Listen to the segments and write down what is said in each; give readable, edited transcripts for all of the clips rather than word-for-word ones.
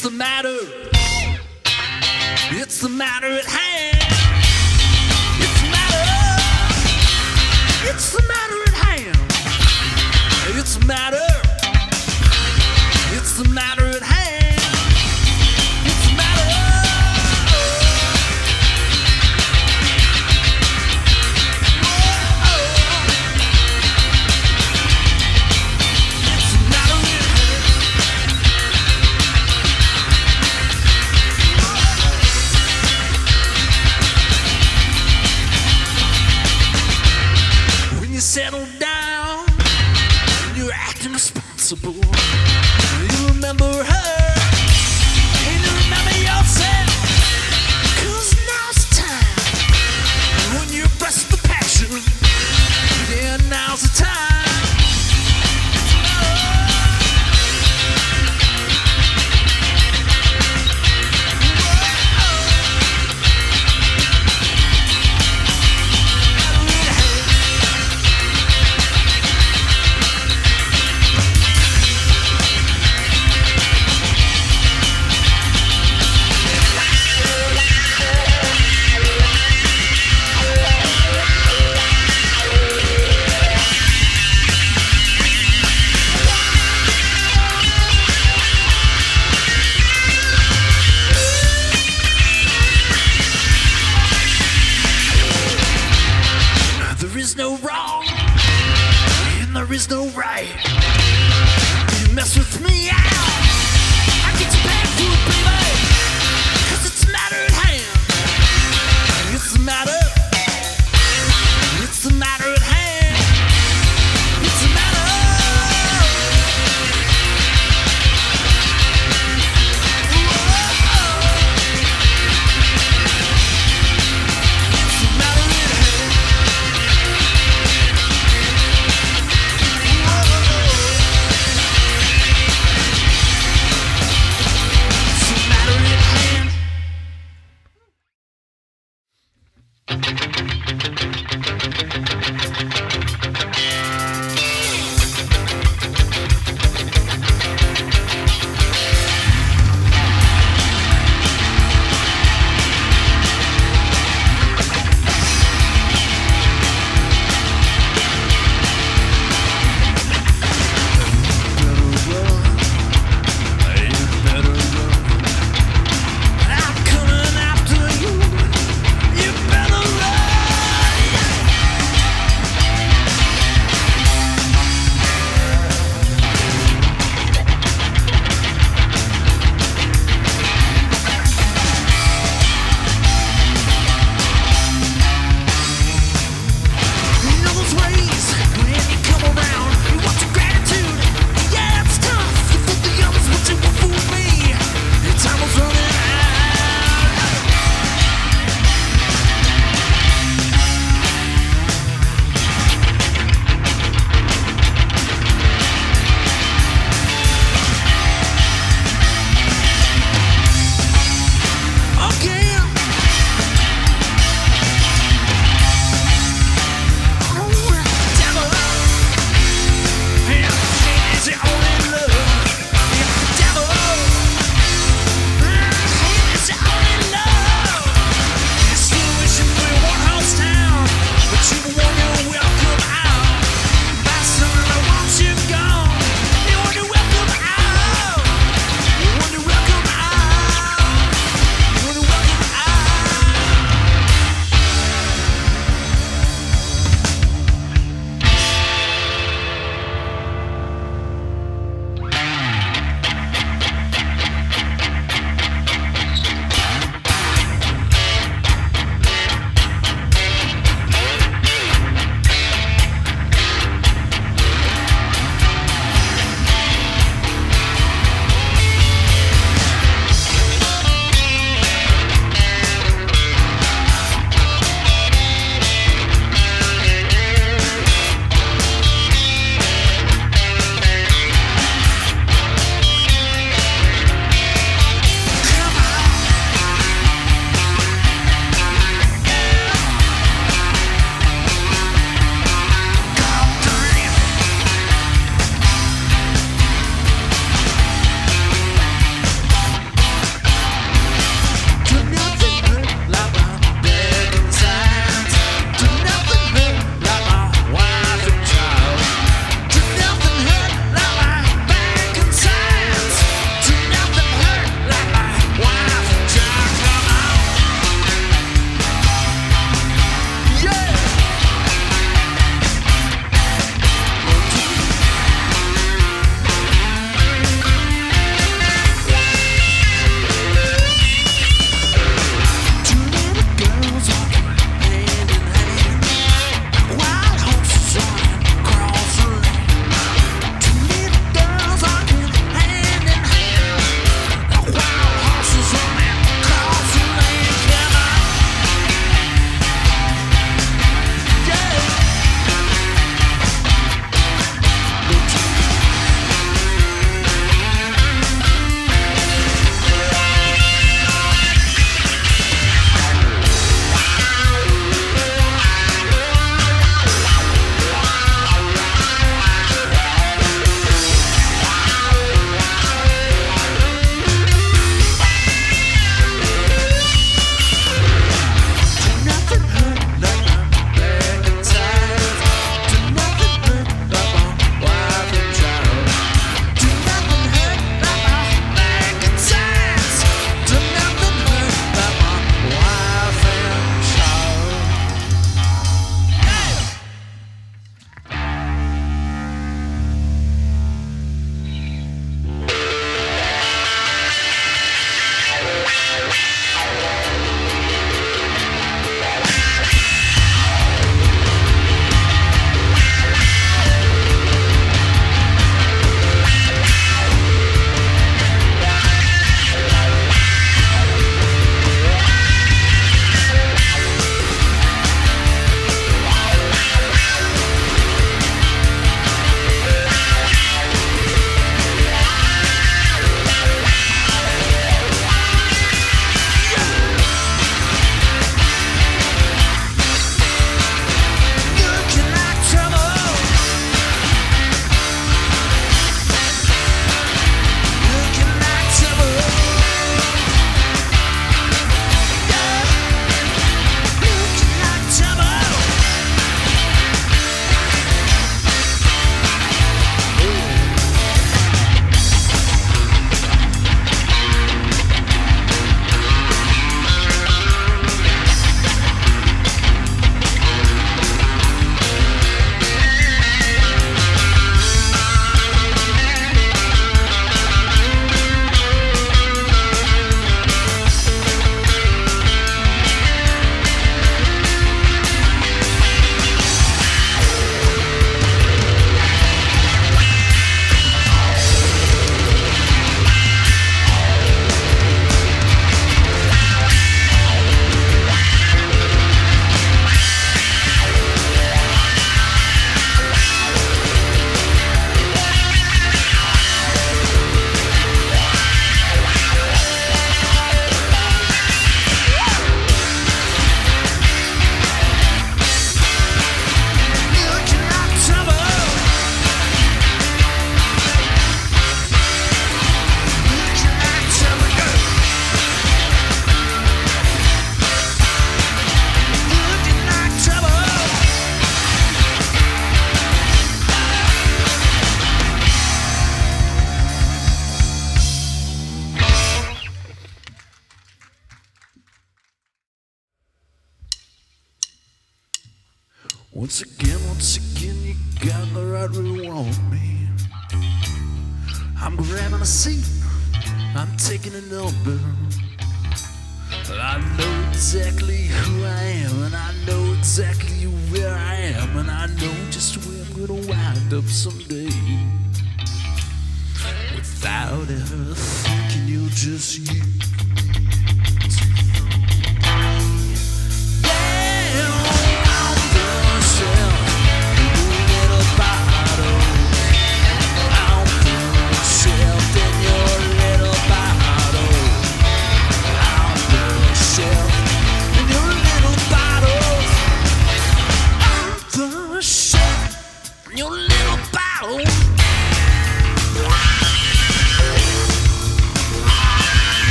It's the matter. It's the matter at hand. It's the matter. It's the matter at hand. It's the matter. It's the matter at hand. It's the matter. You settle down, you're acting responsible. You remember her, and you remember yourself. 'Cause now's the time, when you press the passion, yeah, now's the time. There is no wrong, and there is no right. You mess with me, I get you back to it, baby. 'Cause it's a matter at hand. It's a matter. It's a matter at hand. It's a matter. It's a matter at hand. Once again, you got the right where you want me. I'm grabbing a seat, I'm taking a number. I know exactly who I am, and I know exactly where I am, and I know just where I'm gonna wind up someday. Without ever thinking you're just you.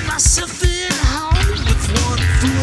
Myself in home with one foot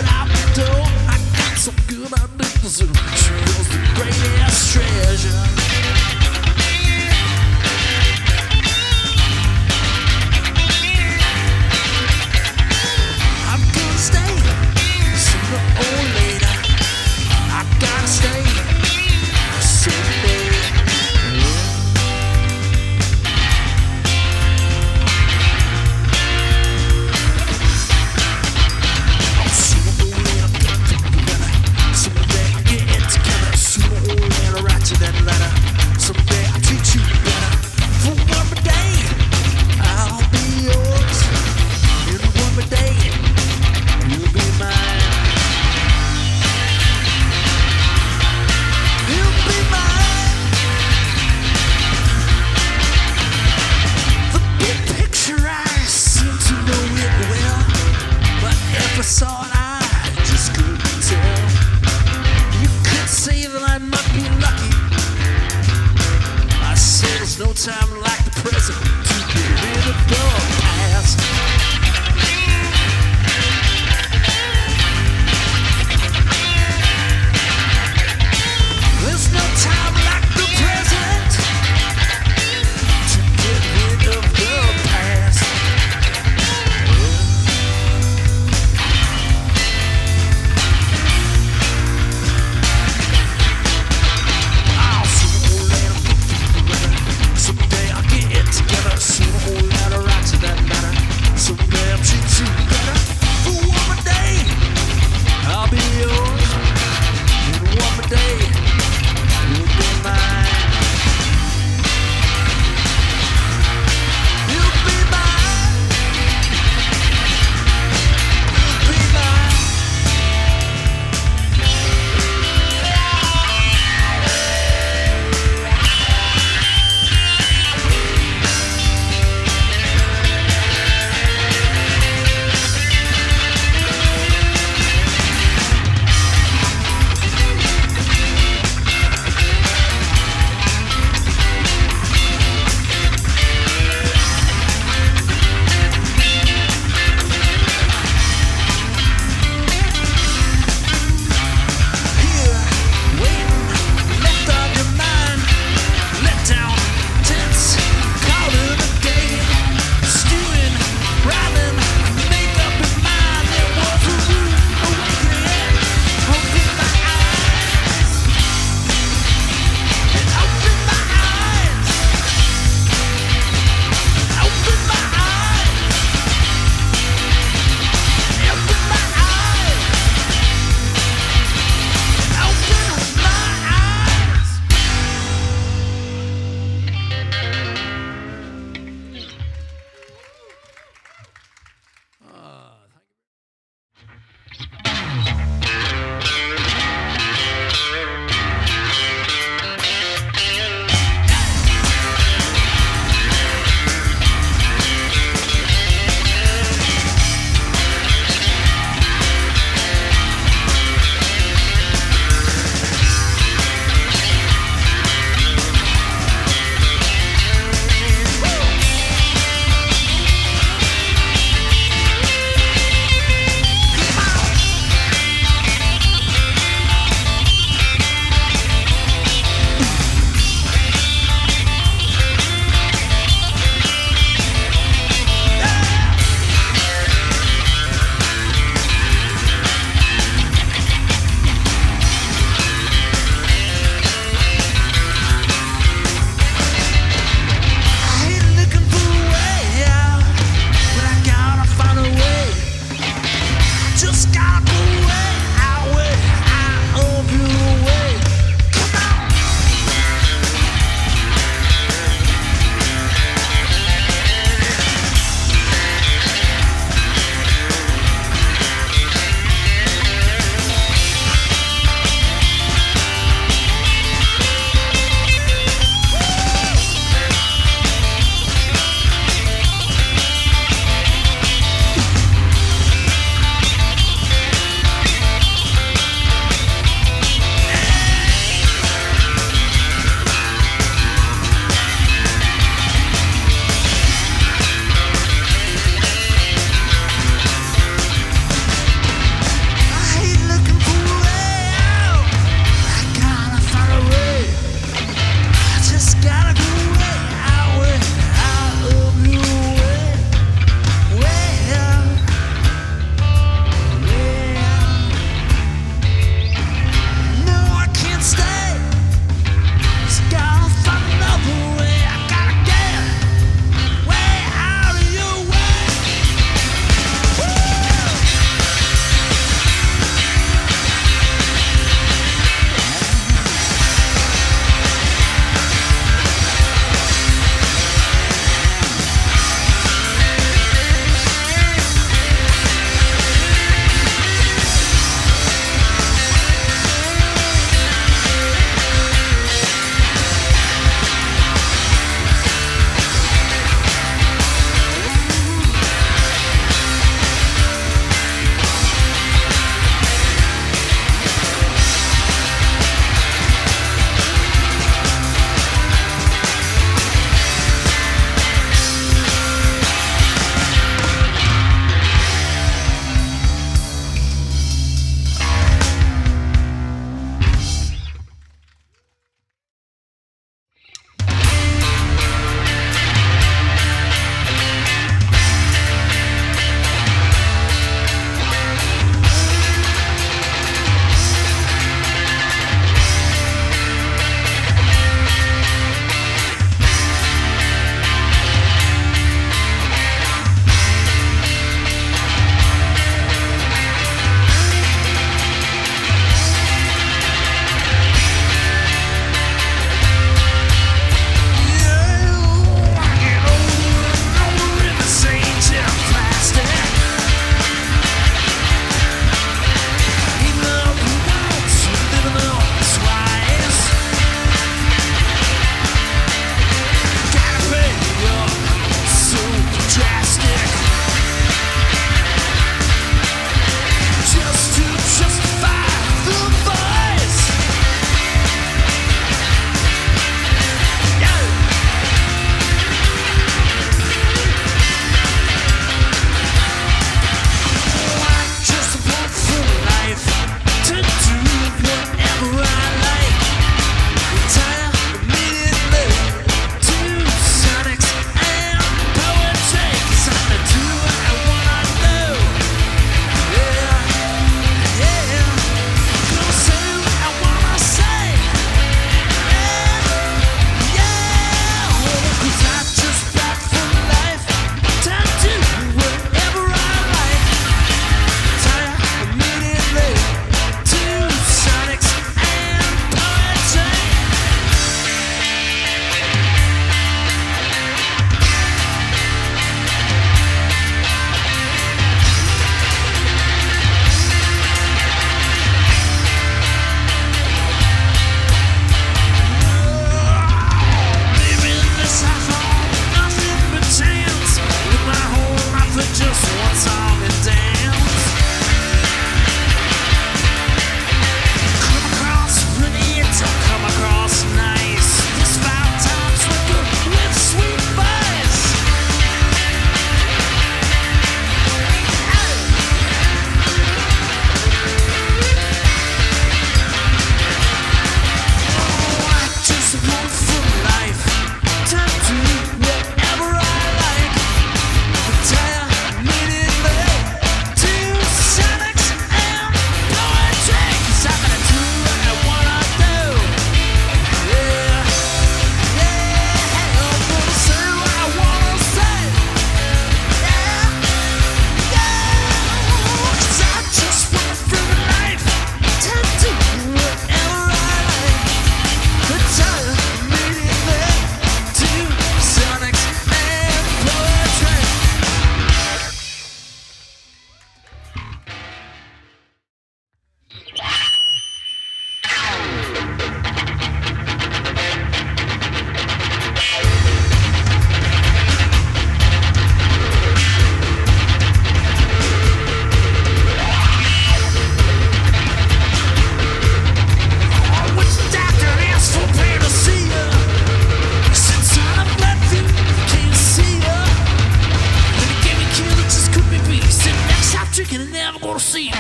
drinking and never gonna see.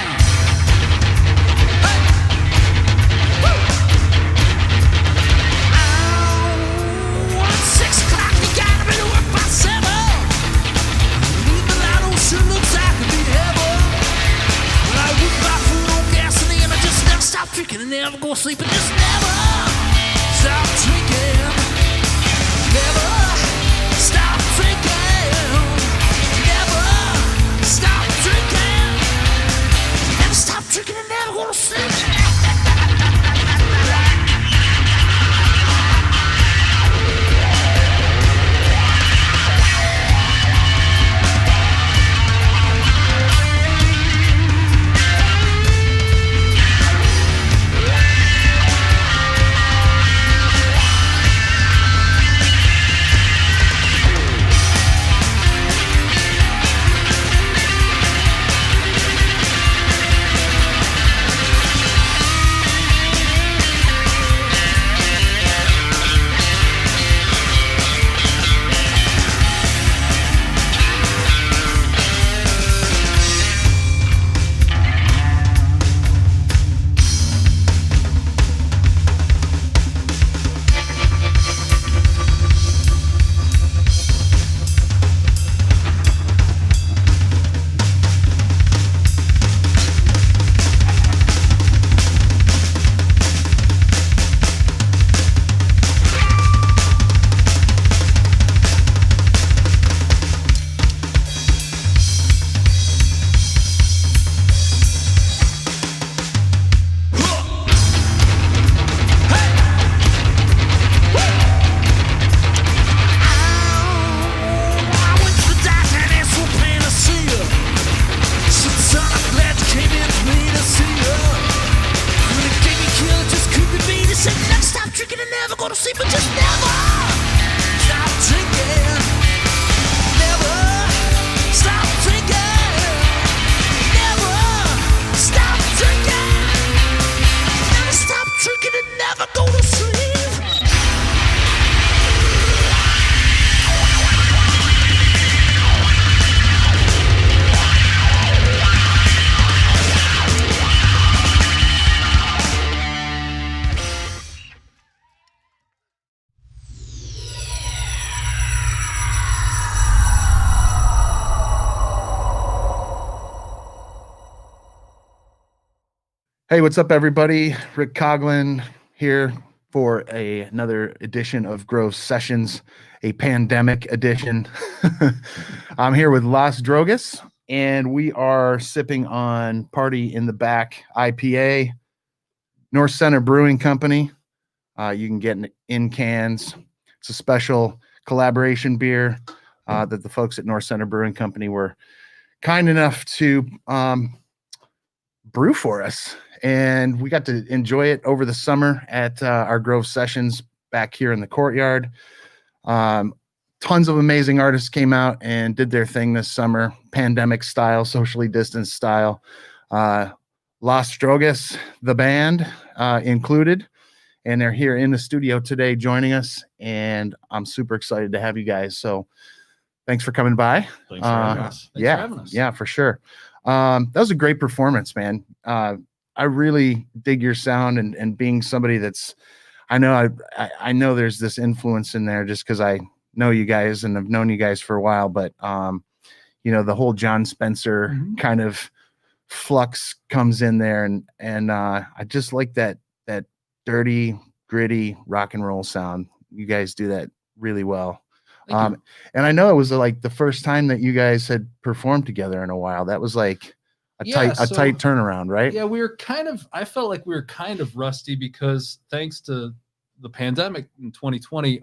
Drinking and never go to sleep and just never stop drinking. Never stop drinking. Never stop drinking. Never stop drinking and never go to sleep. Hey, what's up, everybody? Rick Coughlin here for another edition of Grove Sessions, a pandemic edition. I'm here with Las Drogas, and we are sipping on Party in the Back IPA, North Center Brewing Company. You can get in cans. It's a special collaboration beer that the folks at North Center Brewing Company were kind enough to brew for us. And we got to enjoy it over the summer at our Grove Sessions back here in the courtyard. Tons of amazing artists came out and did their thing this summer, pandemic style, socially distanced style. Las Drogas, the band, included, and they're here in the studio today joining us. And I'm super excited to have you guys. So thanks for coming by. Thanks for having us. Thanks for having us. Yeah, for sure. That was a great performance, man. I really dig your sound, and being somebody that's, I know there's this influence in there just because I know you guys and have known you guys for a while, but the whole John Spencer kind of flux comes in there, and I just like that dirty, gritty rock and roll sound. You guys do that really well. And I know it was like the first time that you guys had performed together in a while. That was like a tight turnaround, right? Yeah, I felt like we were kind of rusty because thanks to the pandemic in 2020,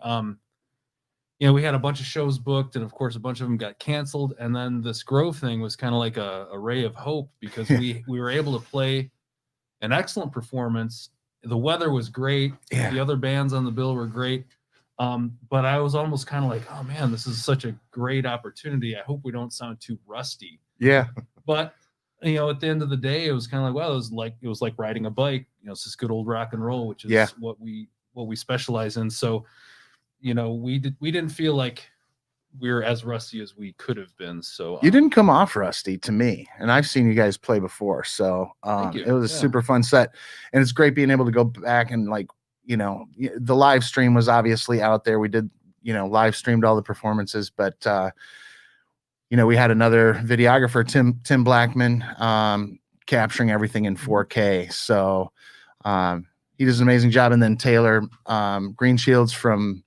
we had a bunch of shows booked, and of course a bunch of them got canceled. And then this Grove thing was kind of like a ray of hope because we were able to play an excellent performance. The weather was great. Yeah. The other bands on the bill were great. But I was almost kind of like, oh man, this is such a great opportunity. I hope we don't sound too rusty. Yeah. But at the end of the day, it was kind of like, well, it was like riding a bike. It's this good old rock and roll, which is what we specialize in. So, we didn't feel like we're as rusty as we could have been. So You didn't come off rusty to me, and I've seen you guys play before, so Thank you. it was a Yeah. super fun set, and it's great being able to go back and like, you know, the live stream was obviously out there. We did, you know, live streamed all the performances, but you know, we had another videographer, Tim Blackman, capturing everything in 4K. So he does an amazing job, and then Taylor Greensheilds from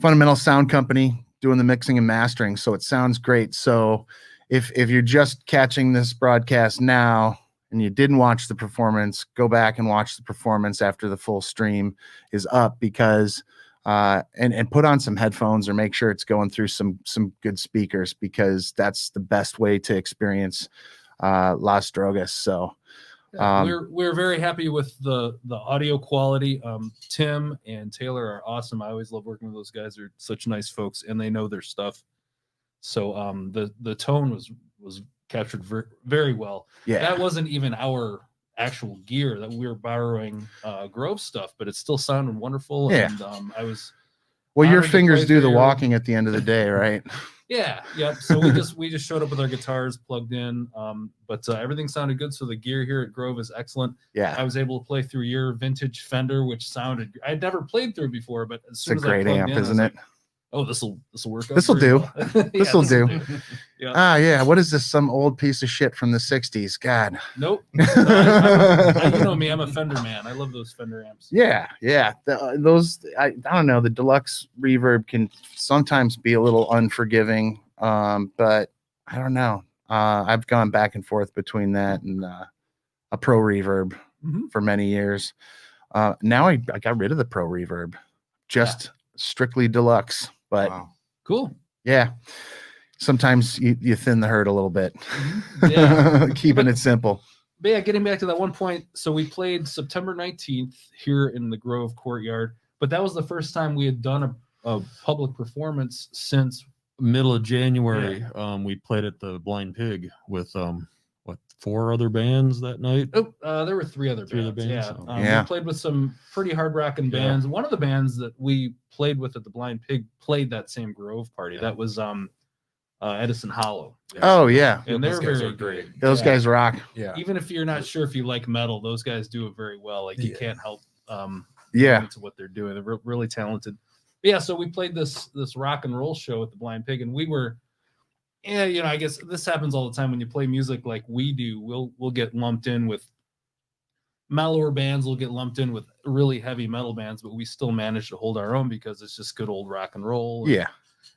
Fundamental Sound Company doing the mixing and mastering, so it sounds great. So if you're just catching this broadcast now and you didn't watch the performance, go back and watch the performance after the full stream is up, because and put on some headphones or make sure it's going through some good speakers, because that's the best way to experience Las Drogas. So we're very happy with the audio quality. Tim and Taylor are awesome. I always love working with those guys. They're such nice folks, and they know their stuff. So the tone was captured very well. Yeah, that wasn't even our actual gear, that we were borrowing Grove stuff, but it still sounded wonderful. Yeah. And I was well, your honored to fingers play do for the your- walking at the end of the day, right? Yeah. So we just showed up with our guitars plugged in, but everything sounded good. So the gear here at Grove is excellent. Yeah, I was able to play through your vintage Fender, which sounded, I'd never played through before, but as it's soon a as I great plugged amp, in, I was isn't it? like, oh, this will work. out This'll very do. well. Yeah, This'll do. Yeah. Yeah. What is this? Some old piece of shit from the 60s? God. Nope. You know me. I'm a Fender man. I love those Fender amps. Yeah. Those, I don't know. The deluxe reverb can sometimes be a little unforgiving, but I don't know. I've gone back and forth between that and a pro reverb for many years. Now I got rid of the pro reverb, just strictly deluxe. But Wow. Cool. yeah, sometimes you thin the herd a little bit. Yeah. Keeping it simple. But yeah, getting back to that one point. So we played September 19th here in the Grove Courtyard, but that was the first time we had done a public performance since Middle of January, we played at the Blind Pig with 4 other bands that night. there were 3 other Three other bands. bands, Yeah. We played with some pretty hard rocking bands. One of the bands that we played with at the Blind Pig played that same Grove party. That was Edison Hollow. Oh yeah, And they're Those guys very are great. good. those guys rock. Yeah. Even if you're not sure if you like metal, those guys do it very well. Like you can't help Yeah. into what they're doing. They're really talented. But yeah, so we played this rock and roll show at the Blind Pig, and we were, I guess this happens all the time when you play music like we do. We'll get lumped in with mellower bands, we'll get lumped in with really heavy metal bands, but we still manage to hold our own because it's just good old rock and roll. Yeah.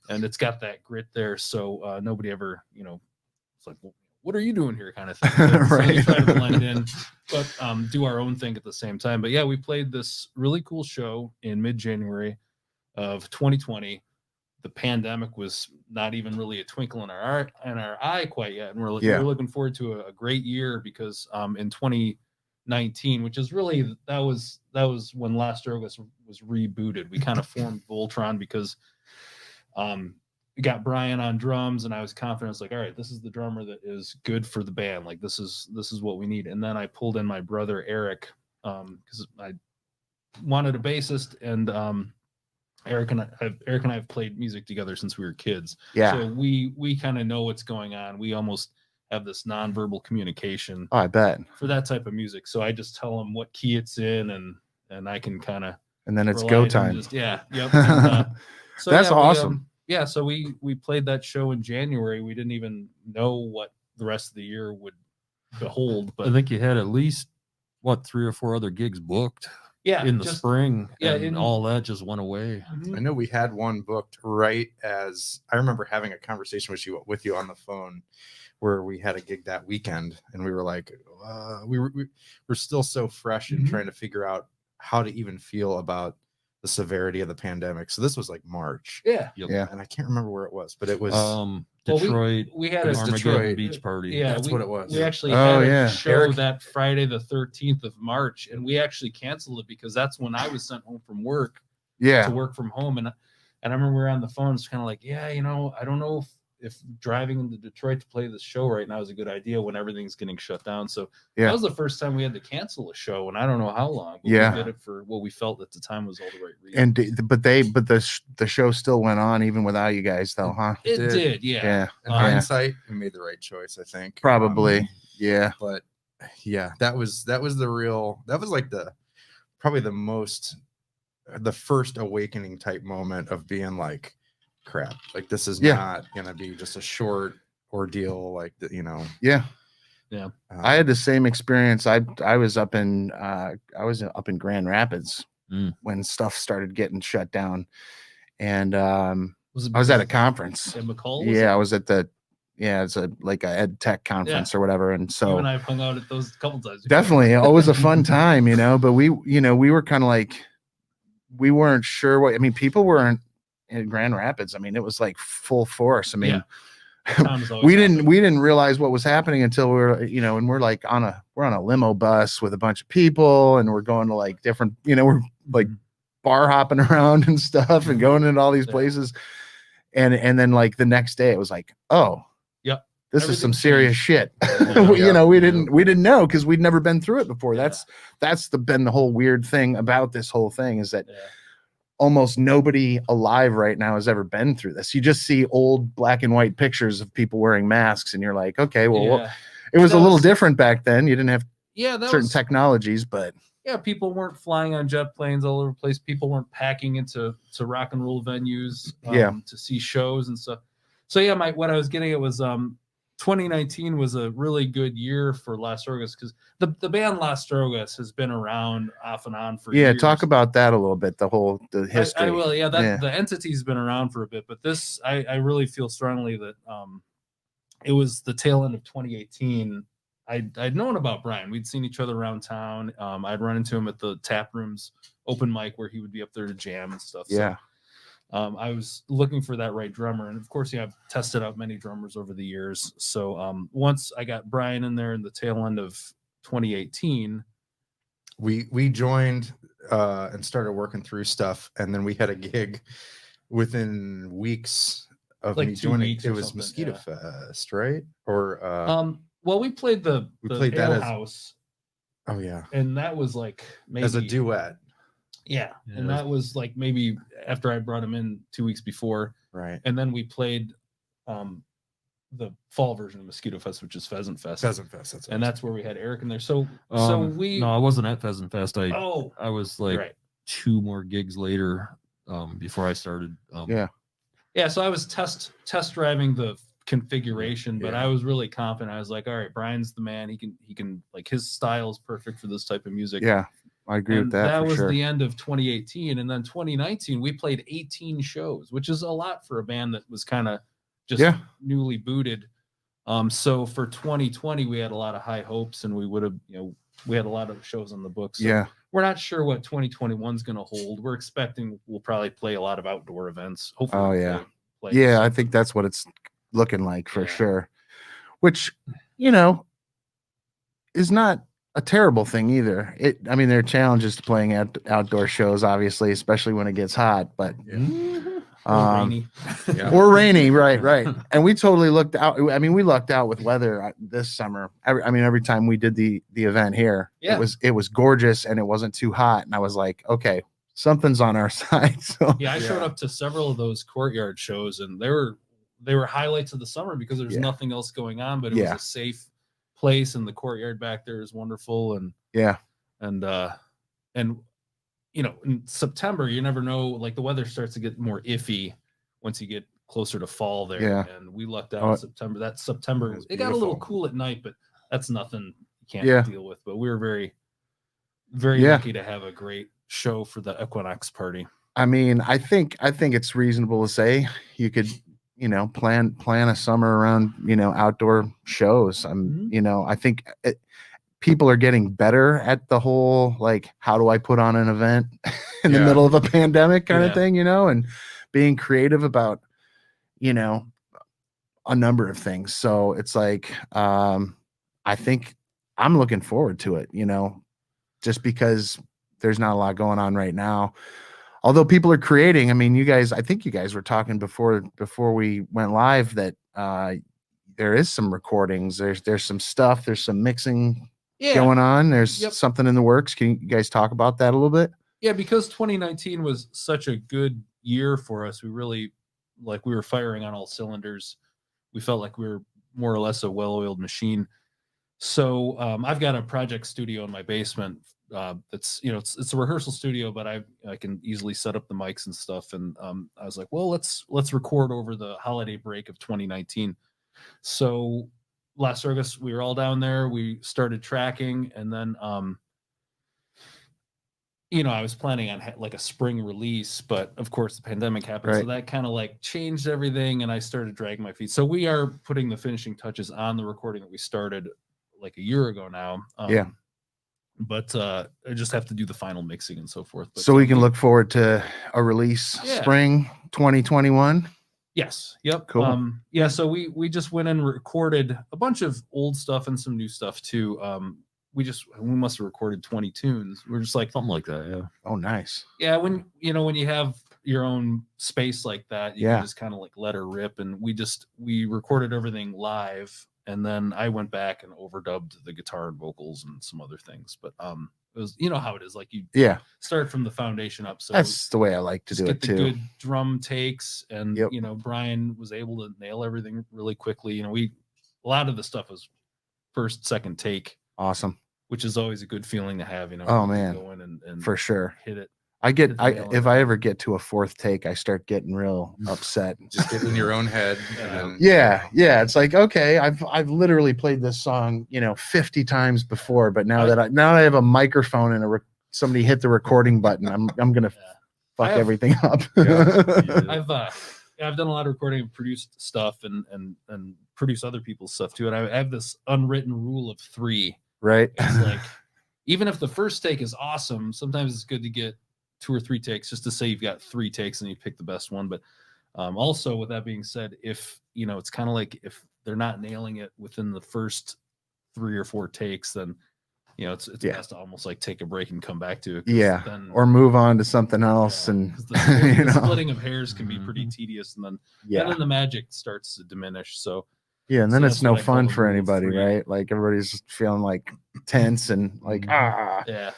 And it's got that grit there. So nobody ever, it's like, well, what are you doing here kind of thing. So Right. we try to blend in, but do our own thing at the same time. But yeah, we played this really cool show in mid-January of 2020. The pandemic was not even really a twinkle in our eye quite yet. And we're looking forward to a great year because in 2019, which is really, that was when Las Drogas was rebooted. We kind of formed Voltron because we got Brian on drums, and I was confident. I was like, all right, this is the drummer that is good for the band. Like this is what we need. And then I pulled in my brother Eric because I wanted a bassist, and Eric and I have played music together since we were kids. Yeah. So we kind of know what's going on. We almost have this nonverbal communication Oh, I bet. for that type of music. So I just tell him what key it's in, and I can kind of, And then it's go time. Yep. And, so That's yeah, awesome. So we played that show in January. We didn't even know what the rest of the year would behold, but I think you had at least 3 or 4 other gigs booked in the spring. Yeah, and all that just went away. Mhm. I know we had one booked right as I remember having a conversation with you on the phone where we had a gig that weekend, and we were like, we're still so fresh and trying to figure out how to even feel about the severity of the pandemic. So this was like March. Yeah. Yeah. And I can't remember where it was, but it was Detroit. We had It was a Detroit. Armageddon beach party. Yeah, That's what it was. We actually Oh, had yeah. a show that Friday, the 13th of March, and we actually canceled it because that's when I was sent home from work Yeah. to work from home. And I remember we were on the phone, it's kind of like, I don't know if driving into Detroit to play this show right now is a good idea when everything's getting shut down. So Yeah. that was the first time we had to cancel a show, and I don't know how long. But Yeah. we did it for what we felt at the time was all the right reasons. And but the show still went on even without you guys, though, huh? It did, yeah. Yeah. In Yeah. hindsight, we made the right choice, I think. Probably. Yeah. But yeah, that was like probably the first awakening type moment of being like, crap, like this is Yeah. not gonna be just a short ordeal, like Yeah. I had the the same experience. I was up in Grand Rapids when stuff started getting shut down, and I was at a conference. At McCall? Yeah, I was at it's like a ed tech conference or whatever, and You so and I have hung out at those a couple times. definitely always a fun time, but we were kind of like, we weren't sure what, I mean, people weren't in Grand Rapids. I mean, it was like full force. I mean, we didn't realize what was happening until we were, and we're like on a limo bus with a bunch of people, and we're going to like different, we're like bar hopping around and stuff and going into all these places. And then like the next day it was like, oh, yep, this is some serious shit. Yeah. We didn't know because we'd never been through it before. That's been the whole weird thing about this whole thing is that almost nobody alive right now has ever been through this. You just see old black and white pictures of people wearing masks, and you're like, okay, well, it was a little different back then. You didn't have certain technologies, but people weren't flying on jet planes all over the place. People weren't packing into rock and roll venues to see shows and stuff. So what I was getting at was 2019 was a really good year for Las Drogas because the band Las Drogas has been around off and on for years. Talk about that a little bit, the history. I will, the entity's been around for a bit, but this I really feel strongly that it was the tail end of 2018. I'd known about Brian. We'd seen each other around town. I'd run into him at the Tap Room's open mic where he would be up there to jam and stuff. Yeah. So, I was looking for that right drummer. And of course, I've tested out many drummers over the years. So once I got Brian in there in the tail end of 2018, we joined and started working through stuff. And then we had a gig within weeks of like me 2 joining. weeks It or was something, Mosquito Fest, right? Or well, we played the played that Ale as House, oh yeah, and that was like maybe as a duet, and that was like maybe after I brought him in 2 weeks before, right? And then we played the fall version of Mosquito Fest, which is Pheasant Fest. That's where we had Eric in there. So we no, I wasn't at Pheasant Fest. I was like right. 2 more gigs later before I started. So I was test driving the configuration, but I was really confident. I was like, all right, Brian's the man. He can like, his style is perfect for this type of music. Yeah, I agree with that. That was sure. the end of 2018, and then 2019 we played 18 shows, which is a lot for a band that was kind of just newly booted. So for 2020 we had a lot of high hopes, and we would have, we had a lot of shows on the books. So we're not sure what 2021 is going to hold. We're expecting we'll probably play a lot of outdoor events. Hopefully. I think that's what it's looking like for sure, which is not a terrible thing either. I mean, there are challenges to playing outdoor shows, obviously, especially when it gets hot, but or rainy, right. And we totally lucked out. I mean, we lucked out with weather this summer. Every time we did the event here, it was gorgeous and it wasn't too hot, and I was like, okay, something's on our side. So I showed up to several of those courtyard shows, and they were highlights of the summer because there's nothing else going on, but it was a safe place, and the courtyard back there is wonderful. And in September, you never know, like the weather starts to get more iffy once you get closer to fall there. And we lucked out in September. That September, it got a little cool at night, but that's nothing you can't deal with. But we were very, very lucky to have a great show for the Equinox party. I mean, I think it's reasonable to say you could, plan a summer around, outdoor shows. I think people are getting better at the whole, like, how do I put on an event in the middle of a pandemic kind of thing, and being creative about, a number of things. So it's like, I think I'm looking forward to it, just because there's not a lot going on right now. Although people are creating, I mean, I think you guys were talking before we went live that there is some recordings. There's some stuff. There's some mixing Yeah. going on. There's Yep. something in the works. Can you guys talk about that a little bit? Yeah, because 2019 was such a good year for us. We really we were firing on all cylinders. We felt like we were more or less a well-oiled machine. So I've got a project studio in my basement. It's it's a rehearsal studio, but I can easily set up the mics and stuff. And I was like, well, let's record over the holiday break of 2019. So Las Drogas, we were all down there. We started tracking, and then I was planning on like a spring release, but of course the pandemic happened. Right. So that kind of like changed everything, and I started dragging my feet. So we are putting the finishing touches on the recording that we started like a year ago now. Yeah. But I just have to do the final mixing and so forth. But So we can look forward to a release spring 2021. Yes. Yep. Cool. Yeah. So we just went and recorded a bunch of old stuff and some new stuff too. We must have recorded 20 tunes. We're just like Something like that, yeah. Oh, nice. Yeah, when you have your own space like that, you Yeah. can just kind of like let her rip. And we recorded everything live, and then I went back and overdubbed the guitar and vocals and some other things. But it was how it is, like you start from the foundation up. So That's the way I like to just do get it the too. good drum takes, and Yep. Brian was able to nail everything really quickly. A lot of the stuff was first, second take, Awesome. which is always a good feeling to have. Oh, when you man. go in and For sure. hit it. If I ever get to a fourth take, I start getting real upset. Just get in your own head. And then, Yeah. It's like, okay, I've literally played this song, 50 times before, but now that I have a microphone and somebody hit the recording button, I'm gonna fuck everything up. I've done a lot of recording and produced stuff and produce other people's stuff too. And I have this unwritten rule of 3. Right. It's like, even if the first take is awesome, sometimes it's good to get 2 or 3 takes just to say you've got 3 takes and you pick the best one. But also, with that being said, if it's kind of like if they're not nailing it within the first 3 or 4 takes, then it's best to almost like take a break and come back to it. Yeah. Then, Or move on to something else. And the splitting of hairs can be pretty tedious, and then the magic starts to diminish. So yeah, and then it's that's no what I call fun the for rule of anybody, 3. right? Like everybody's just feeling like tense and like Yeah.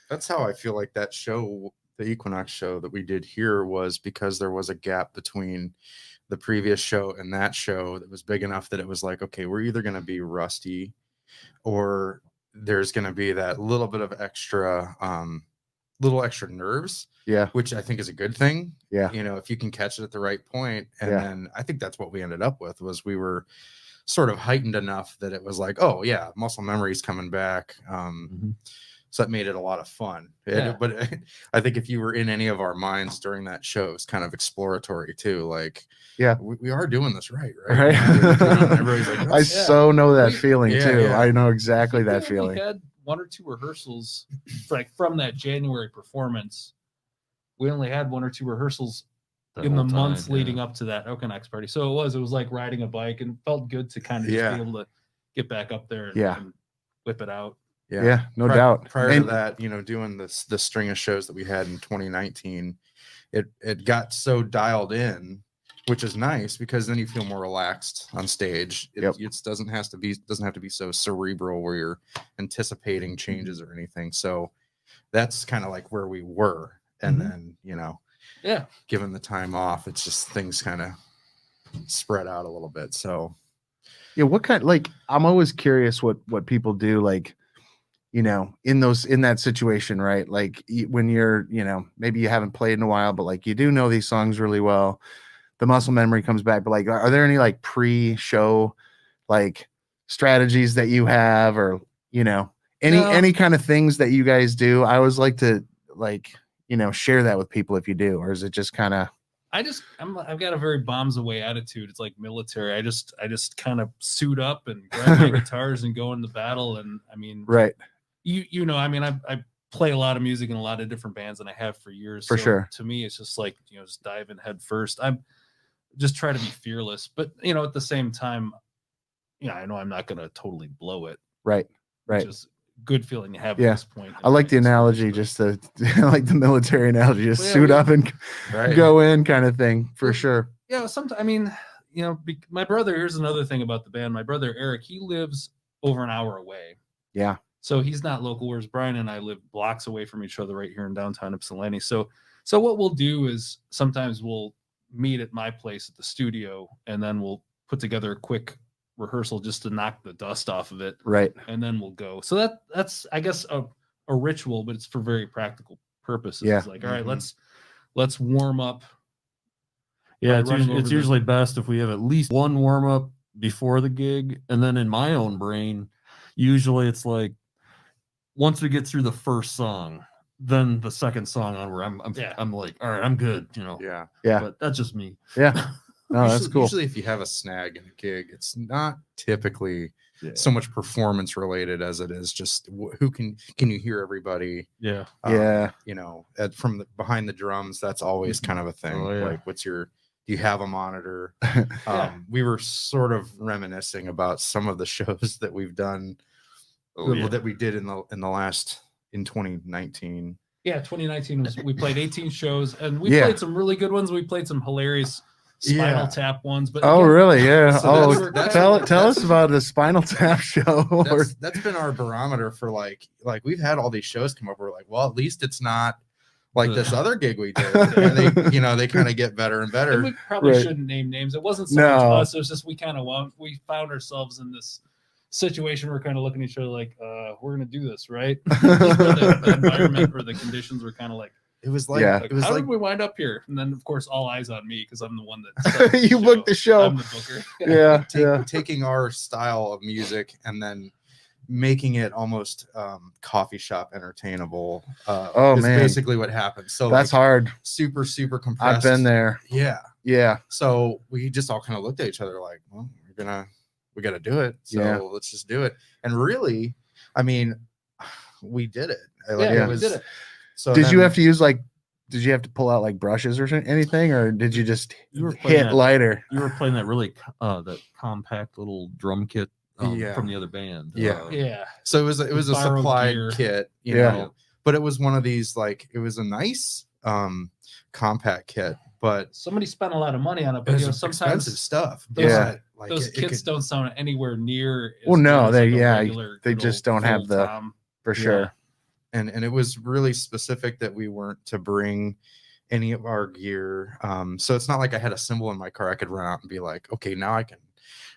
that's how I feel like that show, the Equinox show that we did here, was because there was a gap between the previous show and that show that was big enough that it was like, okay, we're either going to be rusty or there's going to be that little bit of extra nerves, which I think is a good thing. If you can catch it at the right point. And then I think that's what we ended up with, was we were sort of heightened enough that it was like, oh yeah, muscle memory's coming back. So that made it a lot of fun. But I think if you were in any of our minds during that show, it's kind of exploratory too. Like, we are doing this right? Everybody's like, I so know that feeling too. Yeah. I know exactly that We feeling. had 1 or 2 rehearsals, like from that January performance. We only had 1 or 2 rehearsals in the months leading up to that Okonex party. So it was like riding a bike, and felt good to kind of just be able to get back up there and whip it out. Yeah, no doubt. Prior to that, doing the string of shows that we had in 2019, it got so dialed in, which is nice because then you feel more relaxed on stage. It doesn't have to be so cerebral where you're anticipating changes or anything. So that's kind of like where we were. And then, given the time off, it's just things kind of spread out a little bit. So what kind, like, I'm always curious what people do, like, in that situation, right? Like when you're, maybe you haven't played in a while, but like you do know these songs really well. The muscle memory comes back, but like, are there any like pre-show like strategies that you have, or any kind of things that you guys do? I always like to share that with people if you do, or is it just kind of? I've got a very bombs away attitude. It's like military. I just kind of suit up and grab my guitars and go into battle. And I mean, right. I play a lot of music in a lot of different bands, and I have for years. For sure. To me, it's just like, just dive in head first. I'm just try to be fearless, but at the same time, I know I'm not going to totally blow it. Right. Just good feeling to have at this point. I like the analogy, just like the military analogy, just suit up and go in kind of thing, for sure. Yeah. Sometimes, you know, my brother, here's another thing about the band. My brother Eric, he lives over an hour away. Yeah. So he's not local, whereas Brian and I live blocks away from each other right here in downtown Ypsilanti. So what we'll do is sometimes we'll meet at my place at the studio, and then we'll put together a quick rehearsal just to knock the dust off of it. Right. And then we'll go. So that's I guess a ritual, but it's for very practical purposes. Yeah. It's like, all right, let's warm up. Yeah, It's usually best if we have at least one warm up before the gig, and then in my own brain, usually it's like once we get through the first song, then the second song on where I'm like, all right, I'm good, you know. Yeah. Yeah. But that's just me. Yeah. No, that's cool. Usually, if you have a snag in a gig, it's not typically so much performance related as it is just who can you hear everybody? Yeah. You know, from behind the drums, that's always kind of a thing. Oh, yeah. Like, do you have a monitor? We were sort of reminiscing about some of the shows that we've done that we did in 2019. Yeah, 2019 we played 18 shows, and we played some really good ones. We played some hilarious Spinal Tap ones. But again, really? Yeah. So tell us about the Spinal Tap show. That's been our barometer for like we've had all these shows come up. We're like, well, at least it's not like this other gig we did. And they kind of get better and better. And we probably shouldn't name names. It wasn't so much us. It was just we found ourselves in this situation. We're kind of looking at each other like, we're gonna do this, right? the environment or the conditions were kind of like, it was like, how did we wind up here? And then of course all eyes on me because I'm the one that you booked the show. I'm the booker. Taking our style of music and then making it almost coffee shop entertainable is basically what happened. So that's hard. Super compressed. I've been there. Yeah. So we just all kind of looked at each other like, well, we got to do it. So let's just do it. And really, I mean, we did it. We did it. So did you have to pull out like brushes or anything, or did you just hit lighter? You were playing that really that compact little drum kit from the other band. So it was a supplied kit, you know, but it was one of these, like, it was a nice compact kit, but somebody spent a lot of money on it. But sometimes expensive stuff. Those kits don't sound anywhere near. Well, no, they just don't have for sure. And it was really specific that we weren't to bring any of our gear. So it's not like I had a cymbal in my car I could run out and be like, okay, now I can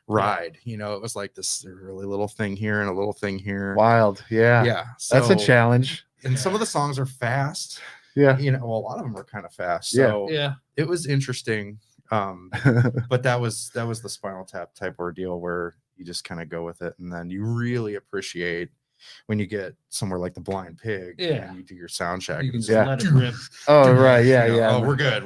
ride. You know, it was like this really little thing here and a little thing here. Wild. Yeah. So, that's a challenge. And some of the songs are fast. Yeah. You know, a lot of them are kind of fast. So it was interesting. But that was the Spinal Tap type ordeal where you just kind of go with it. And then you really appreciate when you get somewhere like the Blind Pig and you do your sound check. You can just let it rip. Oh, right. Yeah. Oh, we're good.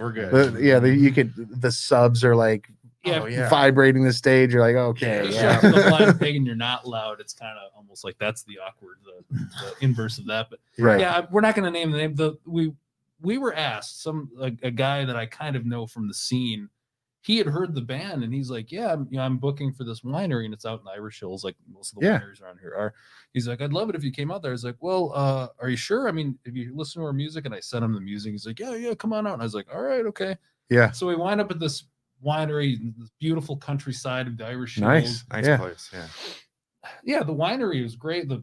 The subs are like vibrating the stage. You're like, okay. The Blind Pig and you're not loud. It's kind of almost like that's the awkward, the inverse of that. But we're not going to name the name. We were asked a guy that I kind of know from the scene. He had heard the band and he's like, I'm booking for this winery and it's out in Irish Hills, like most of the wineries around here are. He's like, I'd love it if you came out there. I was like, well, are you sure? I mean, if you listen to our music, and I sent him the music, he's like, yeah, come on out. And I was like, all right, okay. Yeah. So we wind up at this winery, this beautiful countryside of the Irish Hills. Nice place. Yeah, the winery was great. The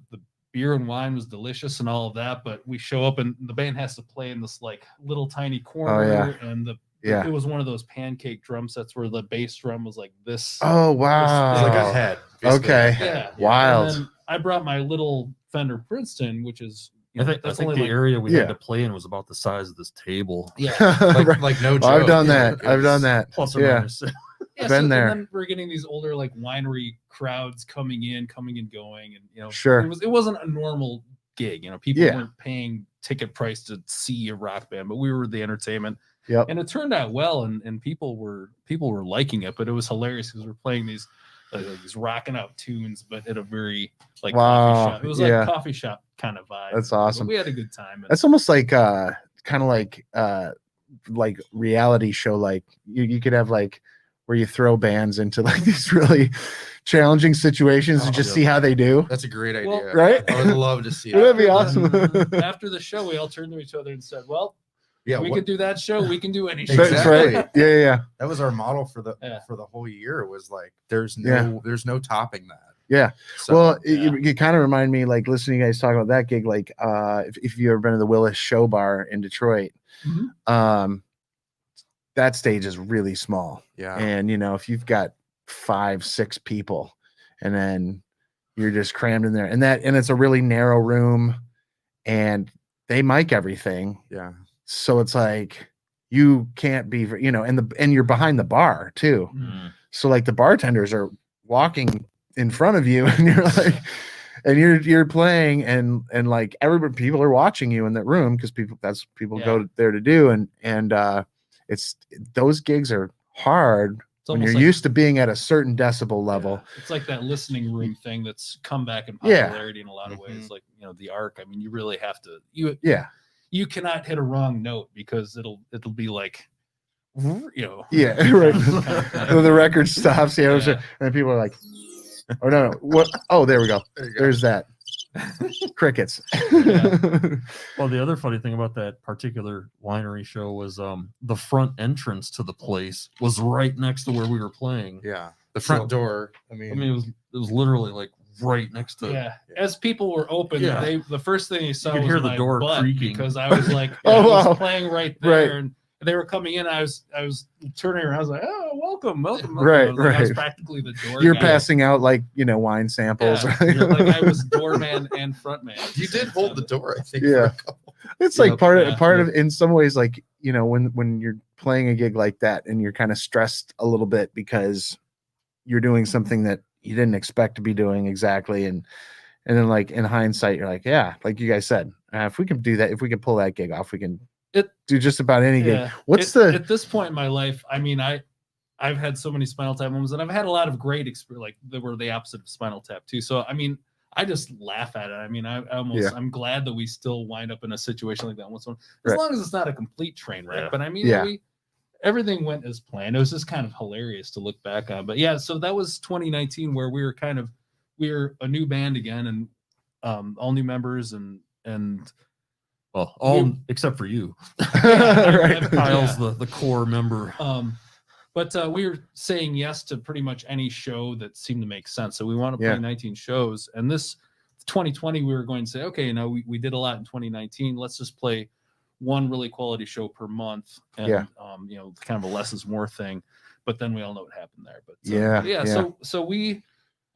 beer and wine was delicious and all of that, but we show up and the band has to play in this like little tiny corner and it was one of those pancake drum sets where the bass drum was like this. Oh wow. It was like a head. Basically. Okay. Yeah. Wild. And then I brought my little Fender Princeton, which is I think the area we had to play in was about the size of this table. Yeah. like no joke. I've done that. Plus or minus. Been there. And then we're getting these older like winery crowds coming and going, and sure. It wasn't a normal gig. People weren't paying ticket price to see a rock band, but we were the entertainment. Yep. And it turned out well, and people were liking it, but it was hilarious because we're playing these rocking out tunes, but at a very like coffee shop. It was like coffee shop kind of vibe. That's awesome. But we had a good time. That's almost like kind of like reality show. Like you could have like where you throw bands into like these really challenging situations and just see how they do. That's a great idea. Right? I would love to see That'd be awesome. After the show, we all turned to each other and said, well, Yeah, we could do that show. We can do any show. That's Exactly. right. Yeah. that was our model for the Yeah. whole year. It was like there's no topping that. Yeah. So, Well, yeah. you kind of remind me, like listening to you guys talk about that gig, like if you've ever been to the Willis Show Bar in Detroit, Mhm. that stage is really small. yeah, And if you've got 5-6 people and then you're just crammed in there and it's a really narrow room and they mic everything. yeah, So it's like you can't be, and you're behind the bar too. Mm. So like the bartenders are walking in front of you and you're like, and you're playing and like people are watching you in that room because that's what people go there to do. And it's those gigs are hard when you're almost like- used to being at a certain decibel level. Yeah. It's like that listening room thing that's come back in Yeah. popularity in a lot of ways. Mhm. Like, the arc. I mean, you really have to, you cannot hit a wrong note because it'll be like, Yeah, right. The record stops. Yeah. And people are like, "Oh no, what? Oh, there we go. There you go. There's that." Crickets. Well, the other funny thing about that particular winery show was the front entrance to the place was right next to where we were playing. yeah. The front door. I I mean, mean, it was literally like right next to. Yeah. As people were open, Yeah. the first thing you saw could was hear the my door butt creaking. because I was like, Oh, I was wow. playing right there, Right. and they were coming in. I was turning around. I was like, oh, welcome. Right, I was right. practically the door. You're guy. passing out like wine samples. Yeah. Like I was doorman and frontman. you did hold the door, I think. Yeah. For a couple. It's like Yep, part yeah. of in some ways, like when you're playing a gig like that and you're kind of stressed a little bit because you're doing something that you didn't expect to be doing exactly, and then like in hindsight you're like, yeah, like you guys said, if we can do that, if we can pull that gig off, we can do just about any gig. Yeah. At this point in my life? I mean, I've had so many Spinal Tap moments, and I've had a lot of great experience, like that were the opposite of Spinal Tap too. So I mean, I just laugh at it. I mean, I'm glad that we still wind up in a situation like that once in a while, as Right. long as it's not a complete train wreck. Yeah. But I mean, Yeah. everything went as planned. It was just kind of hilarious to look back on. But yeah, so that was 2019 where we were a new band again, and all new members and Well, all except for you. Right. Kyle's the core member. But we were saying yes to pretty much any show that seemed to make sense. So we want to play Yeah. 19 shows. And this 2020, we were going to say, okay, we did a lot in 2019. Let's just play one really quality show per month. And, Yeah. Kind of a less is more thing. But then we all know what happened there. But Yeah. So we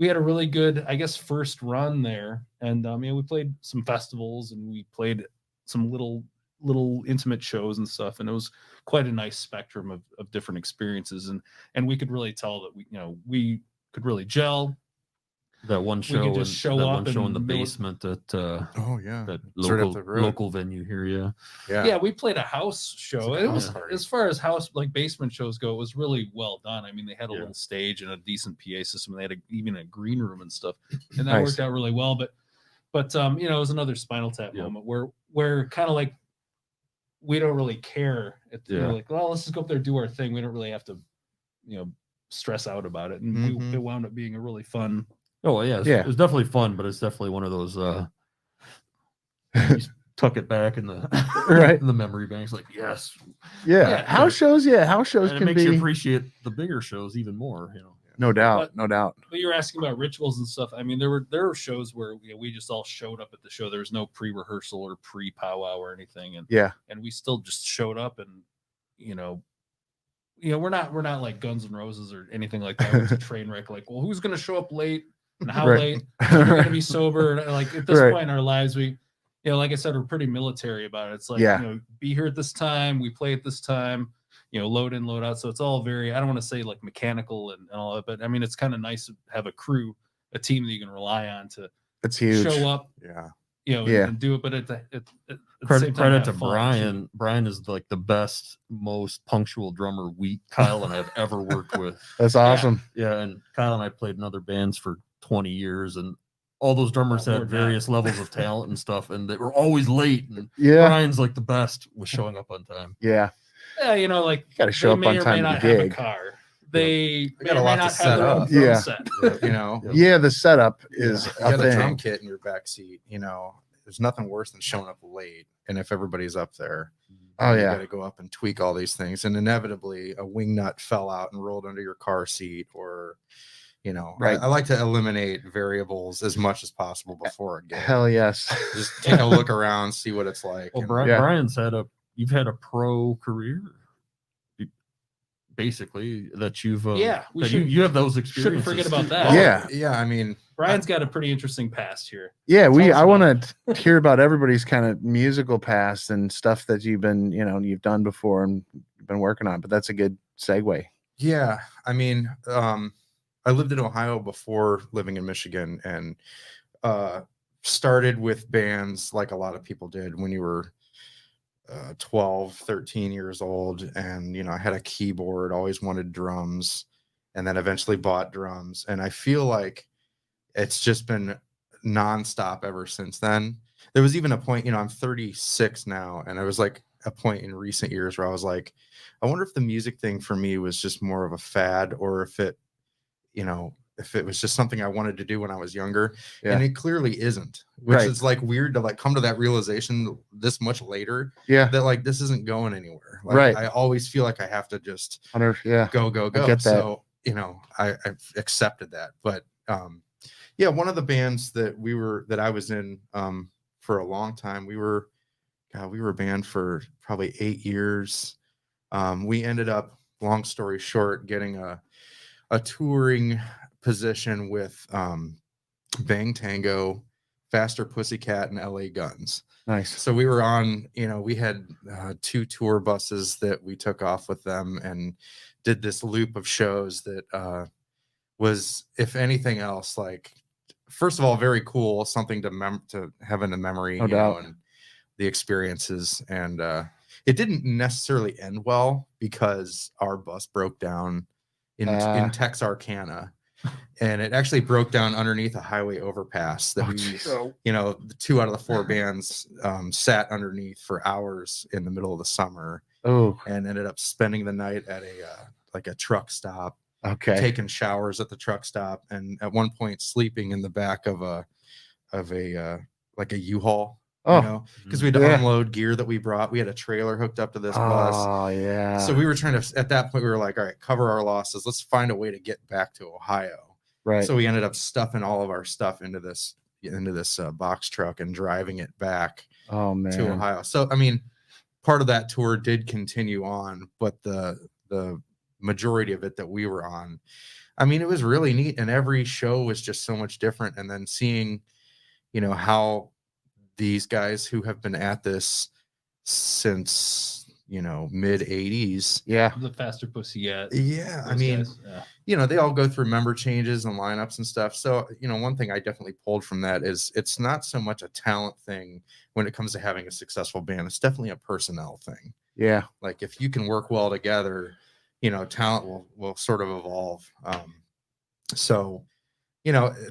had a really good, I guess, first run there. And we played some festivals and we played some little intimate shows and stuff, and it was quite a nice spectrum of different experiences, and we could really tell that we could really gel. That one show, could just show that up one show in and the know it- basement at Oh yeah. that It's right up the road. local venue here. Yeah. Yeah, we played a house show. It's a It was, house party. as far as house like basement shows go, it was really well done. I mean, they had a Yeah. little stage and a decent PA system. They had even a green room and stuff, and that Nice. worked out really well. But it was another Spinal Tap Yep. moment where kind of like we don't really care. Yeah. We're like, well, let's just go up there and do our thing. We don't really have to, stress out to it. And Mhm. it wound up being a really fun. Oh yeah. Yeah. It was definitely fun, but it's definitely one of those. You just tuck it back in the Right. in the memory banks. Like yes, Yeah. House shows and it can makes you be appreciate the bigger shows even more. no doubt. But you're asking about rituals and stuff. I mean, there were shows where we just all showed up at the show. There was no pre-rehearsal or pre-powwow or anything, and Yeah. and we still just showed up, and we're not like Guns N' Roses or anything like that. It's a train wreck. Like, well, who's gonna show up late and how Right. late? We're gonna be sober. And, like at this Right. point in our lives, we, like I said, we're pretty military about it. It's like, Yeah. be here at this time. We play at this time. Load in, load out. So it's all very, I don't want to say like mechanical and all that, but I mean, it's kind of nice to have a crew, a team that you can rely on to It's huge. show up, Yeah. Yeah. and do it. But at the same time, Credit to have fun, Brian. too. Brian is like the best, most punctual drummer Kyle and I have ever worked with. That's awesome. Yeah, and Kyle and I played in other bands for 20 years, and all those drummers Oh, had Lord, various levels of talent and stuff, and they were always late. And Yeah. Brian's like the best with showing up on time. Yeah. Yeah, like Gotta show they up may on or time may to not the have a gig. car. They They may got a or may lot to not set have their own up. drum Yeah. set. Yeah. The setup is You a got a drum thing. kit in your back seat. There's nothing worse than showing up late. And if everybody's up there, Oh, You yeah. got to go up and tweak all these things, and inevitably a wing nut fell out and rolled under your car seat, or Right. I like to eliminate variables as much as possible before a gig. Hell yes. Just take a look around, see what it's like. Well, and- Yeah. Brian's you've had a pro career, basically, that you've Yeah, we that you shouldn't- have those Shouldn't experiences. forget about too. that. Yeah. Yeah, I mean, Brian's got a pretty interesting past here. Yeah, Tell us I about want to hear about everybody's kind of musical past and stuff that you've been, you've done before and been working on, but that's a good segue. yeah, I mean, I lived in Ohio before living in Michigan, and started with bands like a lot of people did when you were 12, 13 years old. And, I had a keyboard, always wanted drums, and then eventually bought drums. And I feel like it's just been nonstop ever since then. There was even a point, I'm 36 now, and I was like a point in recent years where I was like, I wonder if the music thing for me was just more of a fad, or if it was just something I wanted to do when I was younger. Yeah. And it clearly isn't, which Right. is like weird to like come to that realization this much later, Yeah. that like this isn't going anywhere. Like, Right. I always feel like I have to just Yeah. go. get that. So, I've accepted that. But yeah, one of the bands that I was in for a long time, we were a band for probably 8 years. We ended up, long story short, getting a touring position with Bang Tango, Faster Pussycat, and LA Guns. Nice. So we were on, we had 2 tour buses that we took off with them and did this loop of shows that was, if anything else, like, first of all, very cool, something to have in the memory, No doubt. and the experiences. And it didn't necessarily end well because our bus broke down in Texarkana. And it actually broke down underneath a highway overpass that the 2 out of the 4 bands sat underneath for hours in the middle of the summer, and ended up spending the night at a truck stop, taking showers at the truck stop, and at one point sleeping in the back of a U-Haul. Because we had to unload gear that we brought. We had a trailer hooked up to this bus. Oh yeah. So we were trying to, at that point, we were like, all right, cover our losses. Let's find a way to get back to Ohio. Right. So we ended up stuffing all of our stuff into this box truck and driving it back to Ohio. So, I mean, part of that tour did continue on, but the majority of it that we were on, I mean, it was really neat. And every show was just so much different. And then seeing, how these guys who have been at this since mid 80s, The Faster Pussycat. I mean, guys. they all go through member changes and lineups and stuff. So one thing I definitely pulled from that is it's not so much a talent thing when it comes to having a successful band. It's definitely a personnel thing. Like, if you can work well together, talent will sort of evolve. So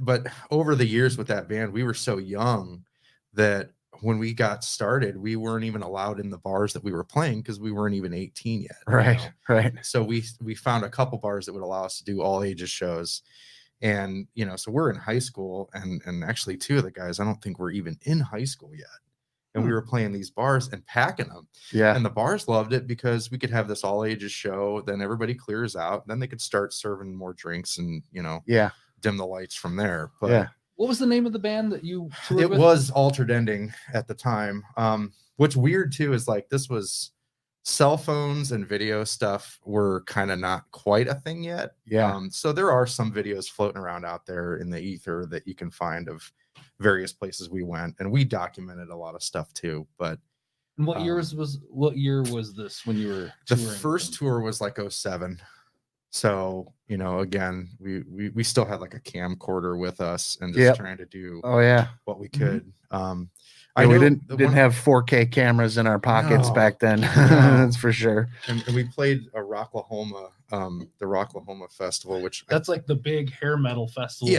but over the years with that band, we were so young that when we got started, we weren't even allowed in the bars that we were playing because we weren't even 18 yet. Right. So we found a couple bars that would allow us to do all ages shows. And, so we're in high school, and actually 2 of the guys, I don't think we're even in high school yet. And we were playing these bars and packing them. Yeah. And the bars loved it because we could have this all ages show. Then everybody clears out. Then they could start serving more drinks and, dim the lights from there. But What was the name of the band that you toured it with? was Altered Ending at the time. What's weird too is like, this was cell phones and video stuff were kind of not quite a thing yet. So there are some videos floating around out there in the ether that you can find of various places we went, and we documented a lot of stuff too. But And what year was this when you were the touring? first tour was like 07. So, again, we still had like a camcorder with us and just trying to do what we could. We didn't have 4K cameras in our pockets back then. That's for sure. And we played a Rocklahoma, the Rocklahoma Festival, which That's like the big hair metal festival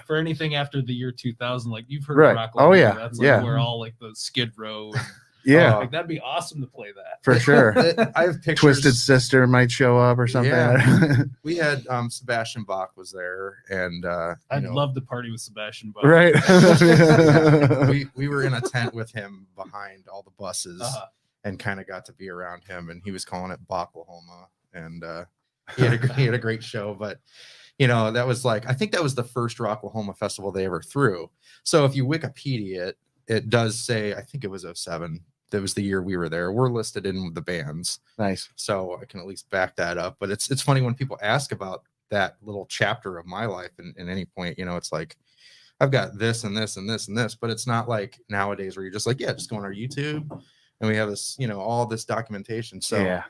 for anything after the year 2000. Like, you've heard of Rocklahoma. Oh yeah. That's like where all like the Skid Row and like, that'd be awesome to play that. For sure. I have pictures. Twisted Sister might show up or something. We had Sebastian Bach was there, and I'd love to party with Sebastian Bach. Right. we were in a tent with him behind all the buses, and kind of got to be around him, and he was calling it Bocklahoma, and he had a great show. But you know, that was like, I think that was the first Rocklahoma festival they ever threw. So if you Wikipedia it does say, I think it was 07. That was the year we were there. We're listed in the bands. Nice. So I can at least back that up. But it's funny when people ask about that little chapter of my life in any point, you know, it's like, I've got this and this and this and this, but it's not like nowadays where you're just like, yeah, just go on our YouTube and we have this, you know, all this documentation. So, yeah,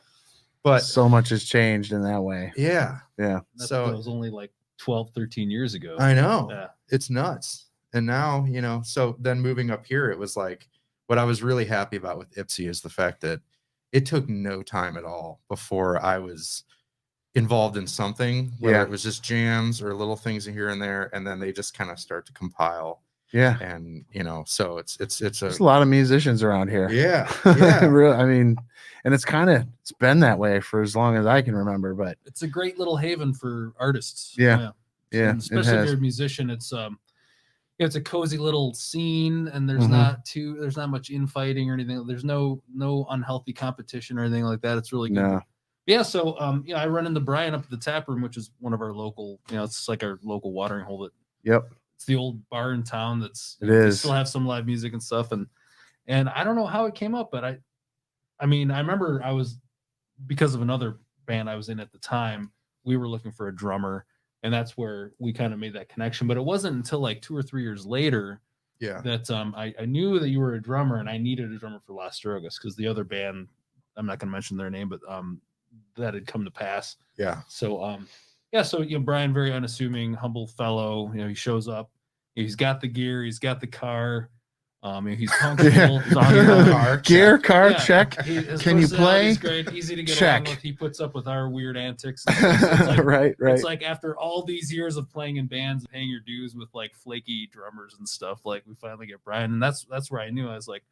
but so much has changed in that way. yeah. That So was only like 12, 13 years ago. I know. Yeah. It's nuts. And now, you know, so then moving up here, it was like, what I was really happy about with Ypsi is the fact that it took no time at all before I was involved in something, whether it was just jams or little things here and there, and then they just kind of start to compile. Yeah. And you know, so it's there's a lot of musicians around here. Yeah. Really, I mean, and it's been that way for as long as I can remember, but It's a great little haven for artists. Yeah. And especially if you're a musician, it's a cozy little scene, and there's not much infighting or anything. There's no unhealthy competition or anything like that. It's really good. No. Yeah. So I run into Brian up at the tap room, which is one of our local, it's like our local watering hole. It's the old bar in town. We still have some live music and stuff. And I don't know how it came up, but I remember because of another band I was in at the time, we were looking for a drummer. And that's where we kind of made that connection. But it wasn't until like 2 or 3 years later that I knew that you were a drummer, and I needed a drummer for Las Drogas, because the other band, I'm not going to mention their name, but that had come to pass. Yeah. So so Brian, very unassuming, humble fellow. He shows up. He's got the gear. He's got the car. He's comfortable. He's on the car. Check. Can you play? He's great, easy to get check. along with. He puts up with our weird antics. It's like, right. It's like after all these years of playing in bands, paying your dues with like flaky drummers and stuff, like we finally get Brian, and that's where I knew I was like,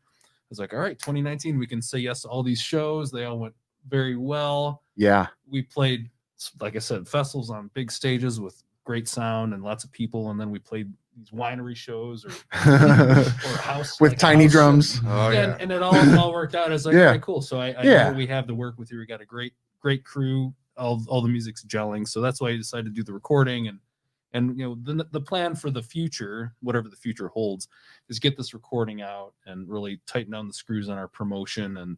all right, 2019, we can say yes to all these shows. They all went very well. Yeah. We played, like I said, festivals on big stages with great sound and lots of people, and then we played these winery shows or house with tiny drums. And it all worked out. It's like, all right, cool. So I know we have to work with you. We got a great crew. All the music's gelling. So that's why I decided to do the recording, and the plan for the future, whatever the future holds, is get this recording out and really tighten down the screws on our promotion and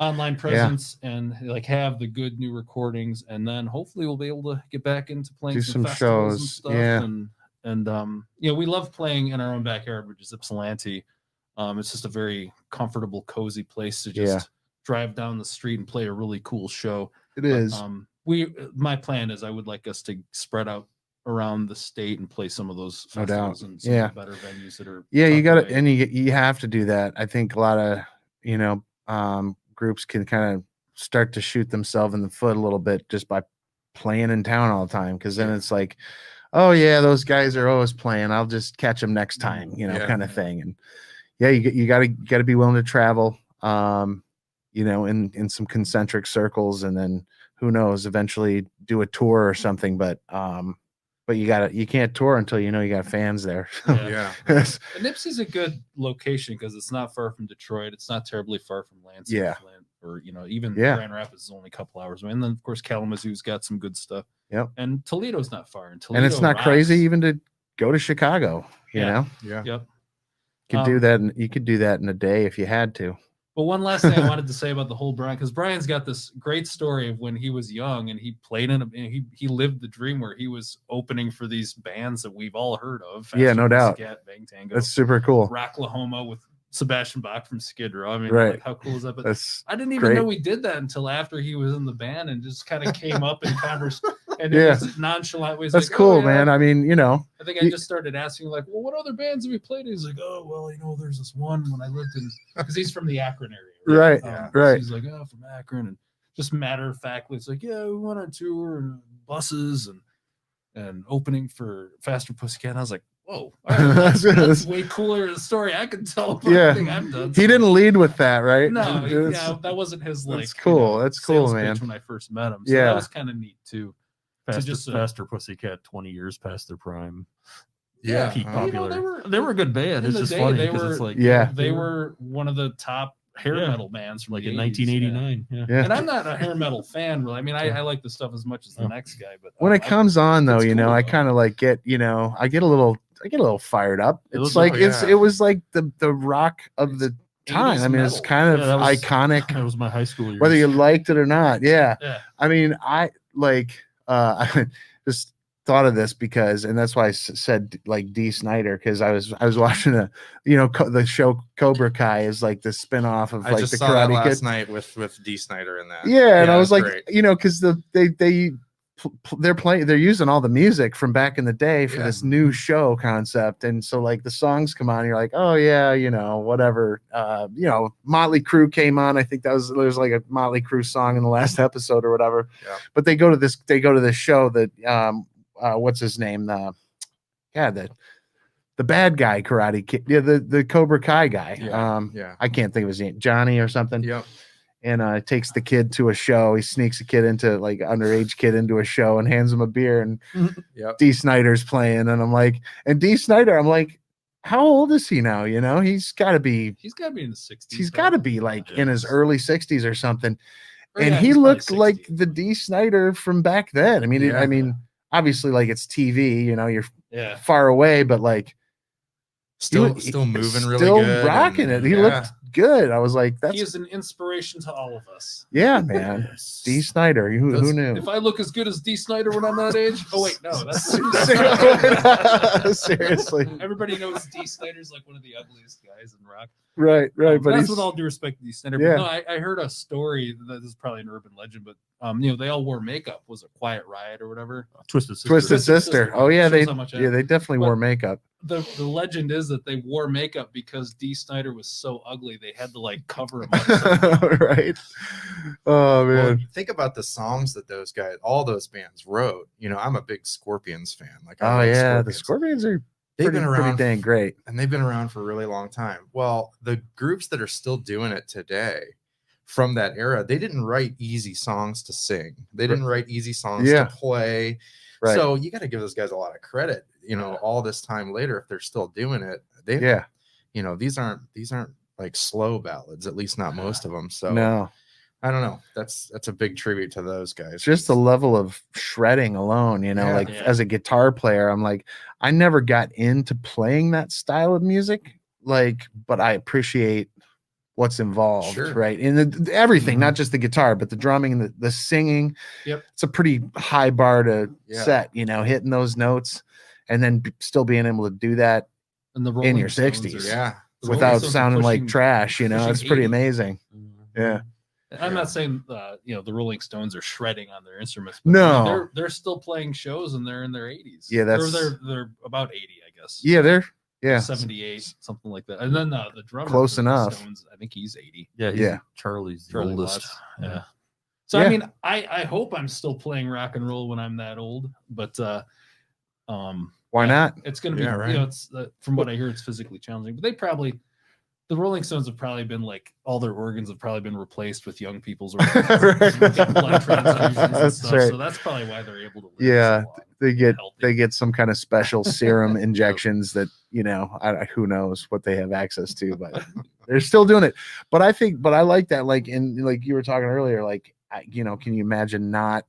online presence, and like have the good new recordings, and then hopefully we'll be able to get back into playing some festivals and stuff. And we love playing in our own backyard, which is Ypsilanti. It's just a very comfortable, cozy place to just drive down the street and play a really cool show. It is. My plan is I would like us to spread out around the state and play some of those festivals and some better venues that are. Yeah, you got to, and you have to do that. I think a lot of groups can kind of start to shoot themselves in the foot a little bit just by playing in town all the time, because then it's like, oh yeah, those guys are always playing, I'll just catch them next time, kind of thing. And you gotta be willing to travel, in some concentric circles, and then who knows, eventually do a tour or something. But you can't tour until you got fans there. Yeah. And Ypsi's a good location because it's not far from Detroit. It's not terribly far from Lansing, Flint, or even Grand Rapids is only a couple hours away. And then of course Kalamazoo's got some good stuff. Yep. And Toledo's not far. And it's not crazy even to go to Chicago. You know. Yeah. Yep. You could do that. You could do that in a day if you had to. But one last thing I wanted to say about the whole Brian, because Brian's got this great story of when he was young and he played he lived the dream where he was opening for these bands that we've all heard of. No doubt. Bang Tango. That's super cool. Rocklahoma with Sebastian Bach from Skid Row. I mean, like, how cool is that? But I didn't even know we did that until after he was in the band and just kind of came up in conversation. And it was nonchalant. That's like, cool, man. I mean, I think I just started asking, like, well, what other bands have you played? He's like, oh, well, there's this one when I lived in, because he's from the Akron area. Right. So he's like, oh, from Akron. And just matter of factly, it's like, yeah, we went on tour and buses and opening for Faster Pussycat. And I was like, whoa, all right, that's way cooler a story I can tell. Anything I've done. He didn't lead with that, right? No, that wasn't his. That's cool. That's cool, man. When I first met him, so that was kind of neat too. Faster Pussycat, 20 years past their prime. Yeah, peak popular. They were a good band. It's just funny because it's like they were one of the top hair Yeah. metal bands from like the in 80s, yeah. 1989. Yeah. Yeah. And I'm not a hair metal fan, really. I mean, I like the stuff as much as the Yeah. next guy, but When it comes on though, it's you know, cool, I though. kind of like get, you know, I get a little fired up. It It's was- like oh, it yeah. was like the rock of the time. 80s I mean, it's metal. kind of Yeah, that was- iconic, That was my high school years. whether you liked it or not. Yeah. yeah, I mean, I like I just thought of this because, and that's why I said like D. Snyder, because I was watching the show Cobra Kai is like the spinoff of I like just the saw that Karate last Kid. night with D. Snyder in that. Yeah, and I was that's like, great. you know, because they're using all the music from back in the day for Yeah. this new show concept, and so like the songs come on, you're like, oh yeah, you know, whatever. Motley Crue came on. I think there's like a Motley Crue song in the last episode or whatever. Yeah. But they go to this show that what's his name? The bad guy Karate Kid, the Cobra Kai guy. Yeah. I can't think of his name, Johnny or something. Yep. And takes the kid to a show. He sneaks a kid into like underage kid into a show and hands him a beer. And Yep. D. Snyder's playing, and I'm like, how old is he now? You know, he's got to be in the 60s. He's got to be like in his early 60s or something. Or, And yeah, he he's probably looked like 60. the D. Snyder from back then. I mean, Yeah. obviously, like it's TV. You know, you're Yeah. far away, but like Still he moving really still good. rocking and- it. He yeah. looked good. I was like, He is an inspiration to all of us. yeah, man. D. Snyder. Who Those- knew? If I look as good as D. Snyder when I'm that age, oh wait, no, that's Seriously. everybody knows D. Snyder's like one of the ugliest guys in rock. Right. But that's he's with all due respect to D. Snyder. Yeah. But no, I heard a story that is probably an urban legend, but they all wore makeup. Was a Quiet Riot or whatever. Twisted Sister. Twisted Sister. Sister. Oh yeah, Shows how much I- they definitely But- wore makeup. The legend is that they wore makeup because D. Snyder was so ugly they had to like cover him up. Right. Oh man. Well, you think about the songs that all those bands wrote. You know, I'm a big Scorpions fan. Like, I Oh love yeah, the Scorpions. Scorpions are They've pretty, been around pretty dang great. and they've been around for a really long time. Well, the groups that are still doing it today from that era, they didn't write easy songs to sing. They didn't write easy songs Yeah. to play. Right. So you got to give those guys a lot of credit. You know, all this time later, if they're still doing it, Yeah. you know, these aren't like slow ballads, at least not most of them. So No. I don't know. That's a big tribute to those guys. Just the level of shredding alone, you know, Yeah. like Yeah. as a guitar player, I'm like, I never got into playing that style of music, like, but I appreciate what's involved, Sure. right? And everything, Mhm. not just the guitar, but the drumming and the singing. Yep. It's a pretty high bar to Yeah. set, you know, hitting those notes and then still being able to do that And the in Rolling your Stones 60s. are- Yeah. the Rolling without Stones are sounding like pushing- trash, you know, pushing it's pretty 80. amazing. Yeah. I'm Yeah. not saying the Rolling Stones are shredding on their instruments. But No. they're still playing shows and they're in their 80s. Yeah, Or that's- they're about 80, I guess. Yeah. 78, something like that. And then the drummer Close for the enough. Stones, I think he's 80. Yeah, Yeah. Charlie's the Charlie oldest. Watts. Yeah. So Yeah. I mean, I hope I'm still playing rock and roll when I'm that old, but Why not? it's going to be, Yeah, right. it's from what I hear, it's physically challenging. But the Rolling Stones have probably been like all their organs have probably been replaced with young people's organs. Getting blood transfusions and That's stuff. right. So that's probably why they're able to live Yeah, so long. They Healthy. get some kind of special serum injections that, you know, who knows what they have access to, but they're still doing it. But I like that, like you were talking earlier, like can you imagine not,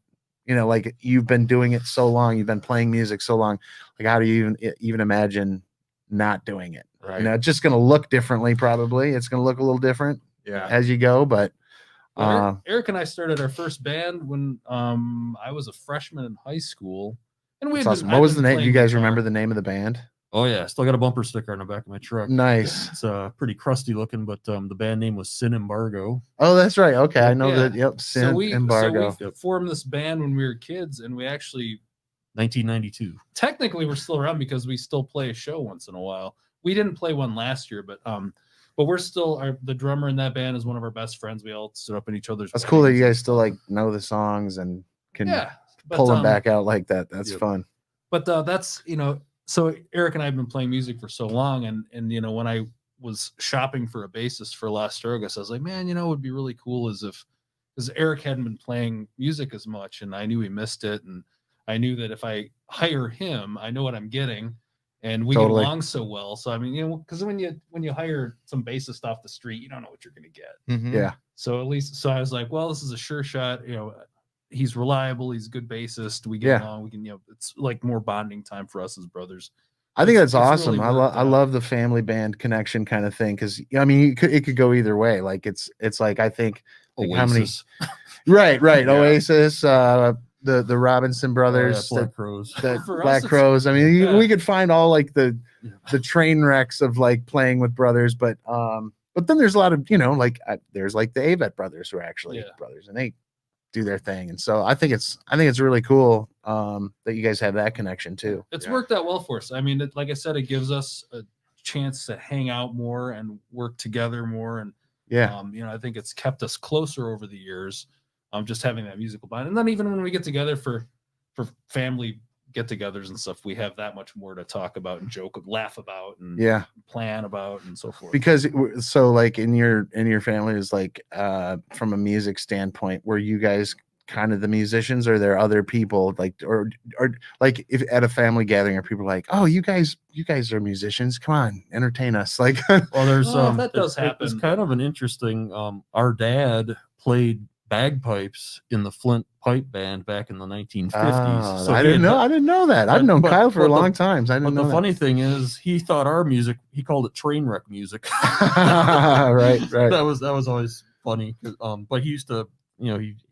like you've been doing it so long, you've been playing music so long, like how do you even imagine not doing it? Right. You know, it's just going to look differently. Probably it's going to look a little different Yeah. as you go, but Well, Eric and I started our first band when I was a freshman in high school, and we it's had awesome. been, What I'd was the been name? playing You guys guitar. remember the name of the band? Oh yeah, still got a bumper sticker on the back of my truck. Nice. It's pretty crusty looking, but the band name was Sin Embargo. Oh, that's right. Okay, I know Yeah. that. Yep. Sin Embargo. So we formed this band when we were kids, and we actually 1992. technically we're still around because we still play a show once in a while. We didn't play one last year, but we're still the drummer in that band is one of our best friends. We all stood up in each other's. That's cool that you weddings. guys still like know the songs and can Yeah, but, pull them back out like that. That's Yep. fun. But that's so Eric and I have been playing music for so long, and when I was shopping for a bassist for Las Drogas, I was like, man, it would be really cool because Eric hadn't been playing music as much, and I knew he missed it, and I knew that if I hire him, I know what I'm getting, and we Totally. get along so well. So I mean, because when you hire some bassist off the street, you don't know what you're going to get. Mhm. Yeah. So at least, so I was like, well, this is a sure shot. He's reliable. He's a good bassist. We get along. We can, it's like more bonding time for us as brothers. I think It's that's awesome. really I worked out. love the family band connection kind of thing, because I mean it could go either way. Like it's like I think like how many Oasis. right Yeah. Oasis, the Robinson brothers, Black Crows. the For us, Black it's- Crows. I mean yeah. we could find all like the train wrecks of like playing with brothers, but then there's a lot of there's like the Avett brothers who are actually brothers, and they do their thing. And so I think it's really cool that you guys have that connection too. It's worked out well for us. I mean, like I said, it gives us a chance to hang out more and work together more. And I think it's kept us closer over the years. Just having that musical bond, and then even when we get together for family get-togethers and stuff, we have that much more to talk about and laugh about, and plan about, and so forth. Because so like in your family is like from a music standpoint, were you guys kind of the musicians, or are there other people like or like if at a family gathering are people like, oh, you guys are musicians, come on, entertain us? Like Well, there's that does happen. It's kind of an interesting. Our dad played bagpipes in the Flint Pipe Band back in the 1950s. I didn't know that. I've known Kyle for a long time. So I didn't know the that. funny thing is, he thought our music, he called it train wreck music. right. That was always funny. But he used to,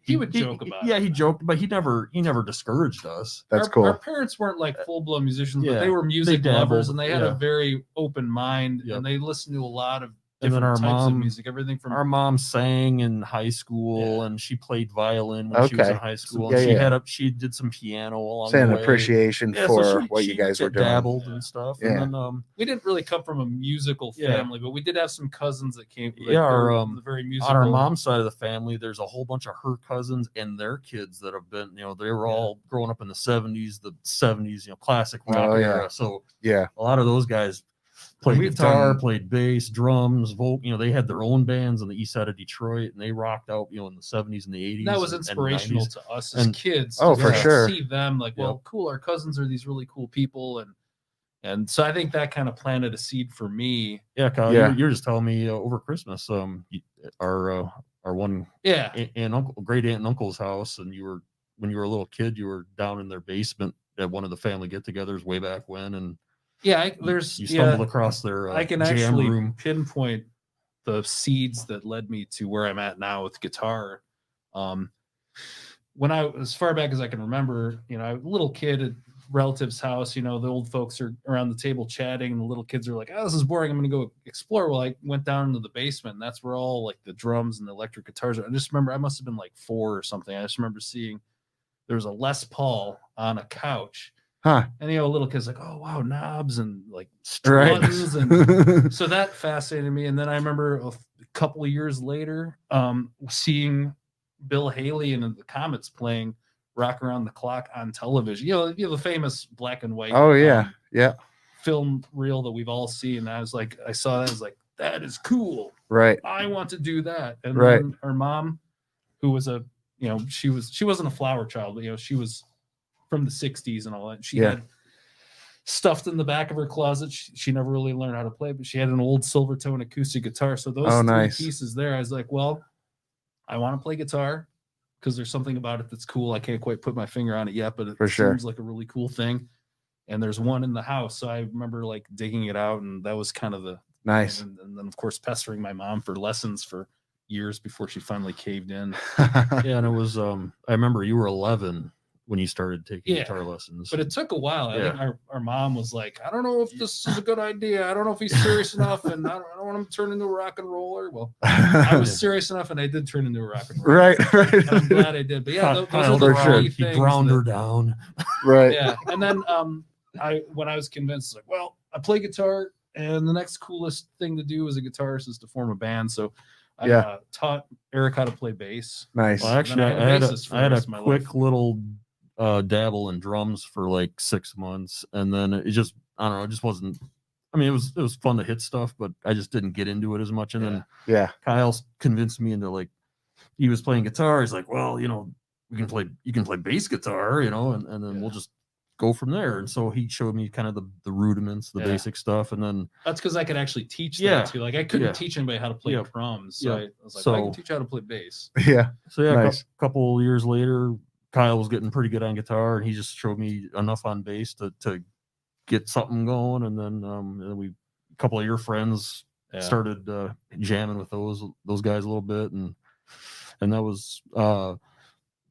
he would joke about it. Yeah, he joked, but he never discouraged us. That's cool. Our parents weren't like full-blown musicians, but Yeah, they were music dabbled, lovers, and they had yeah. a very open mind, Yep. and they listened to a lot of And then different our types of mom- music, everything from Our mom sang in high school, and she played violin when she was in Okay. high school. Yeah, and she did some piano along saying the way. appreciation Yeah, for so what you guys were doing. dabbled and stuff. Yeah. And then we didn't really come from a musical Yeah. family, but we did have some cousins that came. Yeah, our, very musical. on our mom's side of the family, there's a whole bunch of her cousins and their kids that have been, they were all growing up in the 70s, classic rock Oh, yeah. era. So Yeah. a lot of those guys played We've guitar, done- played bass, drums, they had their own bands on the east side of Detroit, and they rocked out, in the 70s and the 80s. That was and inspirational 90s. to us as And- kids. Oh, to for just sure. See them like, well, cool. Our cousins are these really cool people, and so I think that kind of planted a seed for me. Yeah, Kyle, Yeah. You're just telling me over Christmas, our one Yeah, great aunt and uncle's house, and when you were a little kid, you were down in their basement at one of the family get-togethers way back when, and yeah. you stumbled across their I can jam actually room. pinpoint the seeds that led me to where I'm at now with guitar. When I, as far back as I can remember, a little kid at relative's house, the old folks are around the table chatting, and the little kids are like, oh, this is boring, I'm going to go explore. Well, I went down into the basement, and that's where all like the drums and the electric guitars are. I just remember I must have been like 4 or something. I just remember seeing there was a Les Paul on a couch. Huh. And little kids like, oh wow, knobs and like Right. strings, and so that fascinated me. And then I remember a couple of years later, seeing Bill Haley and the Comets playing "Rock Around the Clock" on television. The famous black and white. Oh yeah. Yeah. Film reel that we've all seen. I was like, I saw that, I was like, that is cool. Right. I want to do that. And Right. then our mom, who was she wasn't a flower child, but she was from the 60s and all that. She had stuffed in the back of her closet. She never really learned how to play, but she had an old Silvertone acoustic guitar. So those three nice. pieces there, I was like, well, I want to play guitar because there's something about it that's cool. I can't quite put my finger on it yet, but it For sure. seems like a really cool thing. And there's one in the house. So I remember like digging it out, and that was kind of the Nice. And then of course pestering my mom for lessons for years before she finally caved in. Yeah, and it was I remember you were 11 when you started taking guitar lessons. But it took a while. I Yeah. think our mom was like, I don't know if this is a good idea. I don't know if he's serious enough, and I don't want him to turn into a rock and roller. Well, I was serious enough, and I did turn into a rock and roller. Right. Right. And I'm glad I did. But yeah, those Kyle are the for sure. three He things ground that- her down. Right. Yeah, and then when I was convinced, like, well, I play guitar, and the next coolest thing to do as a guitarist is to form a band. So I taught Eric how to play bass. Nice. Well, actually, then I I had bassist for I the had a rest of my quick life. little dabble in drums for like 6 months, and then it just, I don't know, it just wasn't. I mean, it was fun to hit stuff, but I just didn't get into it as much. And then Yeah. Kyle convinced me into, like, he was playing guitar. He's like, well, you can play bass guitar, and then we'll just go from there. And so he showed me kind of the rudiments, the Yeah. basic stuff, and then That's because I could actually teach Yeah. that too. Like I couldn't Yeah. teach anybody how to play Yeah. drums. So Yeah. I was like, I can So- teach you how to play bass. Yeah. so yeah, Nice. a couple of years later, Kyle was getting pretty good on guitar, and he just showed me enough on bass to get something going. And then a couple of your friends Yeah. started jamming with those guys a little bit, and that was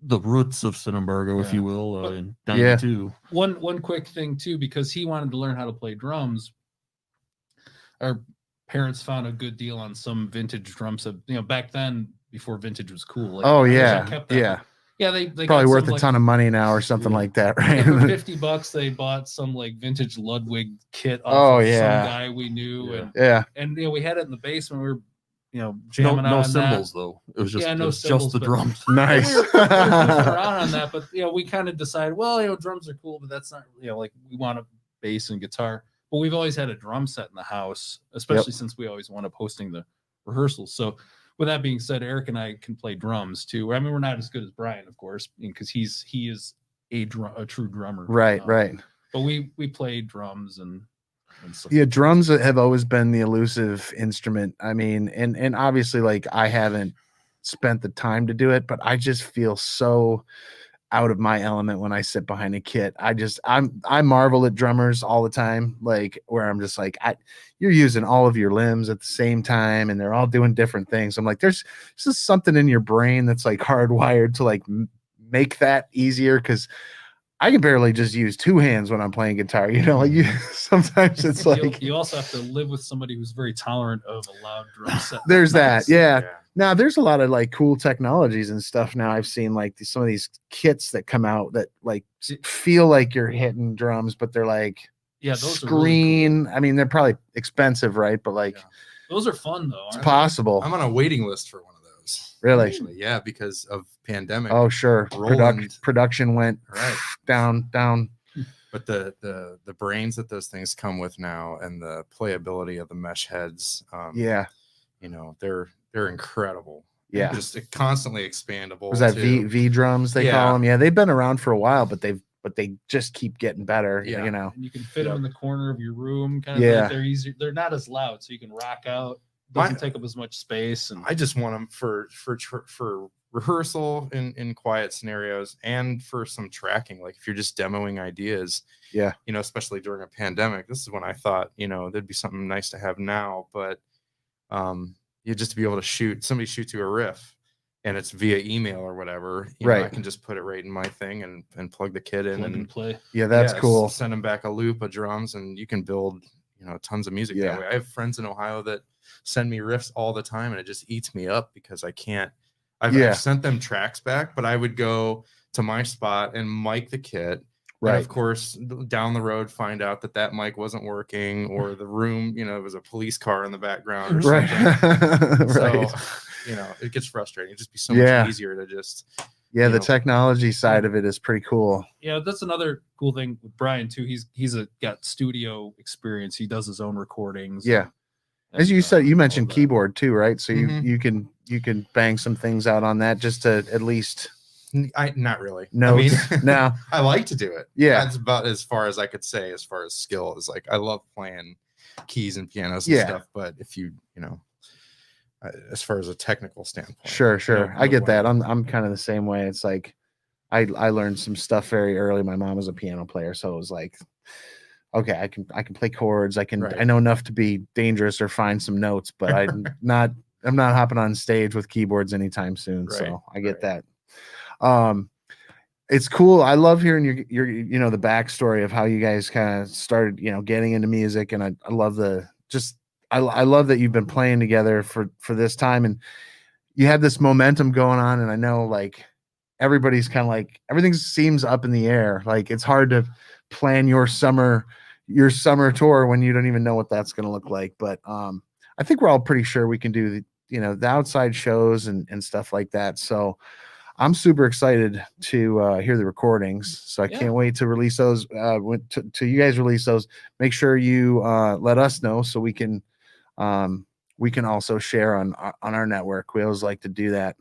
the roots of Sin Embargo, if Yeah. you will, But- in Yeah. '92. One quick thing too, because he wanted to learn how to play drums. Our parents found a good deal on some vintage drum set. Back then, before vintage was cool. Like, Oh I wish I yeah. kept that. Yeah. Yeah, they Probably got worth some, a ton of money now or something Yeah. like that, Yeah, right? for $50, they bought some like vintage Ludwig kit off Oh, of yeah. some guy we knew, Yeah. Yeah. and we had it in the basement. We were No, jamming no on cymbals though. It was just Yeah, no it was cymbals, just the but- drums. that. Nice. We were goofing around on that, but we kind of decided, well, drums are cool, but that's not like we want a bass and guitar. But we've always had a drum set in the house, especially since we always wound up hosting the rehearsals. So with that being said, Eric and I can play drums too. I mean, we're not as good as Brian, of course, because he is a true drummer. Right. Right. But we play drums and stuff. Yeah, drums have always been the elusive instrument. I mean, and obviously, like, I haven't spent the time to do it, but I just feel so out of my element when I sit behind a kit. I marvel at drummers all the time, like, where I'm just like, you're using all of your limbs at the same time, and they're all doing different things. I'm like, there's just something in your brain that's like hardwired to like make that easier, because I can barely just use two hands when I'm playing guitar. Like sometimes it's like you also have to live with somebody who's very tolerant of a loud drum set. there's that. Yeah. Yeah. Now there's a lot of like cool technologies and stuff. Now I've seen like some of these kits that come out that like feel like you're hitting drums, but they're like Yeah, those screen. are really cool. I mean, they're probably expensive, right? But like Yeah. Those are fun though. it's aren't possible. I'm on a waiting list for one of those. Really? Actually, yeah, because of pandemic. Oh, sure. Roland. Production went Right. down. But the brains that those things come with now, and the playability of the mesh heads, Yeah. they're incredible. Yeah. Just constantly expandable. Was that too. V drums they call Yeah. them? Yeah, they've been around for a while, but they just keep getting better. Yeah. You know. And you can fit them in the corner of your room. Kind of Yeah. like they're easy. They're not as loud, so you can rock out. Doesn't take up as much space. And I just want them for rehearsal in quiet scenarios, and for some tracking. Like if you're just demoing ideas, Yeah. especially during a pandemic, this is when I thought, there'd be something nice to have now. But you just to be able to somebody shoots you a riff, and it's via email or whatever. Right. I can just put it right in my thing and plug the kit in plug and and play. Yeah, that's cool. Send them back a loop of drums, and you can build tons of music Yeah. that way. I have friends in Ohio that send me riffs all the time, and it just eats me up because I can't. I've sent them tracks back, but I would go to my spot and mic the kit. Right. And of course, down the road, find out that mic wasn't working, or the room, it was a police car in the background or Right. something. Right. So, it gets frustrating. It'd just be so Yeah. much easier to just. Yeah, the know. technology side of it is pretty cool. Yeah, that's another cool thing with Brian too. He's got studio experience. He does his own recordings. Yeah. and, As you said, you all mentioned that. keyboard too, right? So Mhm. you can bang some things out on that just to at least Not really. notes. I mean, No. I like to do it. Yeah. That's about as far as I could say as far as skill is. Like I love playing keys and pianos and Yeah. stuff, but if as far as a technical standpoint, Sure. I get that. way. I'm kind of the same way. It's like I learned some stuff very early. My mom was a piano player, so it was like, okay, I can play chords. I Right. know enough to be dangerous or find some notes, but I'm not hopping on stage with keyboards anytime soon. Right, So I get right. that. It's cool. I love hearing your the backstory of how you guys kind of started, getting into music, and I love I love that you've been playing together for this time, and you have this momentum going on. And I know like everybody's kind of like everything seems up in the air. Like it's hard to plan your summer tour when you don't even know what that's going to look like. But I think we're all pretty sure we can do the outside shows and stuff like that. So I'm super excited to hear the recordings. So I can't wait to release those. To you guys release those. Make sure you let us know so we can also share on our network. We always like to do that.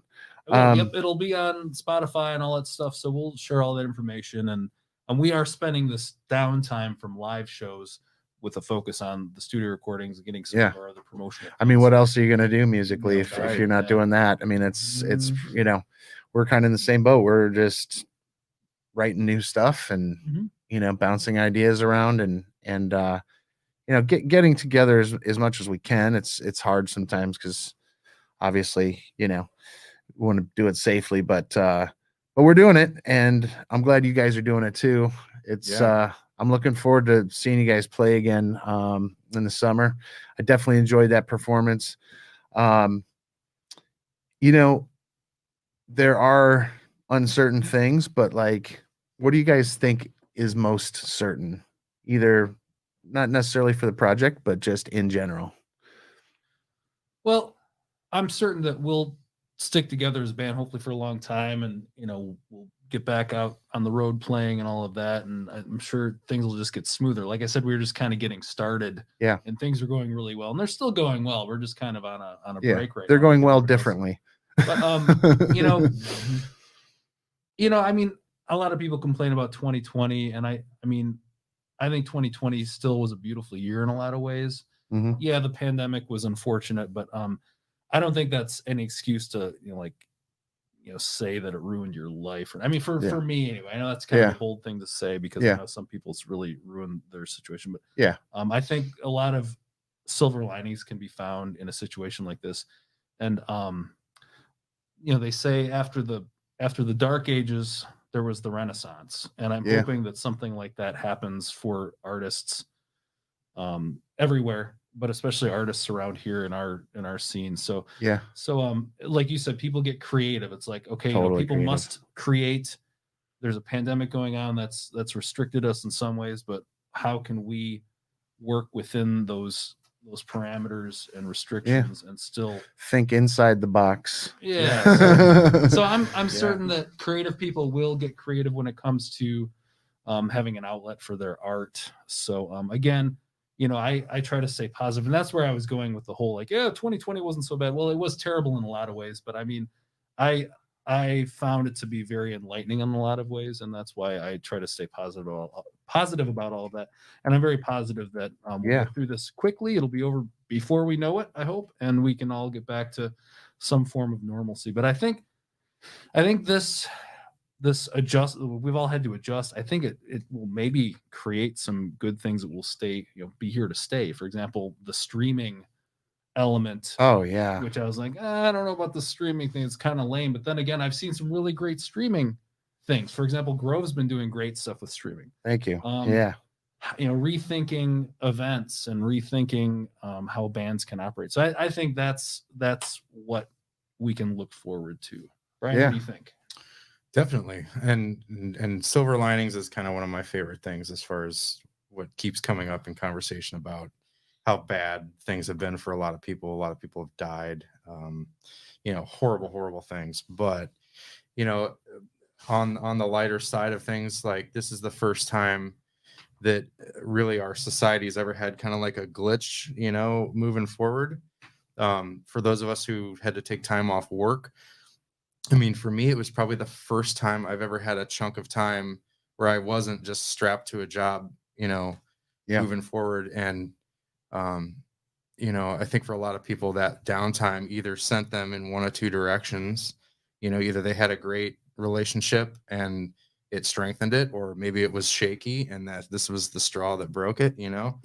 Yep, it'll be on Spotify and all that stuff. So we'll share all that information. And And we are spending this downtime from live shows with a focus on the studio recordings and getting some of our other promotional. I mean, what else are you going to do musically No if doubt, you're not doing that? I mean, it's you know, we're kind of in the same boat. We're just writing new stuff and you know, bouncing ideas around and you know, getting together as much as we can. It's hard sometimes because obviously, you know, we want to do it safely, but we're doing it, and I'm glad you guys are doing it too. It's I'm looking forward to seeing you guys play again in the summer. I definitely enjoyed that performance. You know, there are uncertain things, but like, what do you guys think is most certain? Either not necessarily for the project, but just in general. Well, I'm certain that we'll stick together as a band, hopefully for a long time, and you know, we'll get back out on the road playing and all of that. And I'm sure things will just get smoother. Like I said, we were just kind of getting started, and things are going really well, and they're still going well. We're just kind of on a break right now. They're going well differently. But you know, I mean, a lot of people complain about 2020, and I mean, I think 2020 still was a beautiful year in a lot of ways. Yeah, the pandemic was unfortunate, but I don't think that's any excuse to, you know, like, you know, say that it ruined your life. I mean, for me anyway, I know that's kind of a bold thing to say because I know some people's really ruined their situation, but I think a lot of silver linings can be found in a situation like this. And you know, they say after the dark ages, there was the Renaissance, and I'm hoping that something like that happens for artists everywhere, but especially artists around here in our scene. So like you said, people get creative. It's like, okay, you know, people must create. There's a pandemic going on that's restricted us in some ways, but how can we work within those parameters and restrictions and still think inside the box? So I'm certain that creative people will get creative when it comes to having an outlet for their art. So again, you know, I try to stay positive, and that's where I was going with the whole, like, 2020 wasn't so bad. Well, it was terrible in a lot of ways, but I mean, I found it to be very enlightening in a lot of ways, and that's why I try to stay positive about all of that. And I'm very positive that we'll get through this quickly. It'll be over before we know it, I hope, and we can all get back to some form of normalcy. But I think this adjust, we've all had to adjust. I think it will maybe create some good things that will stay, you know, be here to stay. For example, the streaming element. Which I was like, I don't know about the streaming thing. It's kind of lame. But then again, I've seen some really great streaming things. For example, Grove's been doing great stuff with streaming. Thank you. You know, rethinking events and rethinking how bands can operate. So I think that's what we can look forward to. Brian, what do you think? Definitely. And silver linings is kind of one of my favorite things as far as what keeps coming up in conversation about how bad things have been for a lot of people. A lot of people have died, you know, horrible things. But, you know, on the lighter side of things, like, this is the first time that really our society has ever had kind of like a glitch, you know, moving forward. For those of us who had to take time off work, I mean, for me, it was probably the first time I've ever had a chunk of time where I wasn't just strapped to a job, you know, moving forward. And, you know, I think for a lot of people, that downtime either sent them in one of two directions. You know, either they had a great relationship and it strengthened it, or maybe it was shaky and that this was the straw that broke it, you know?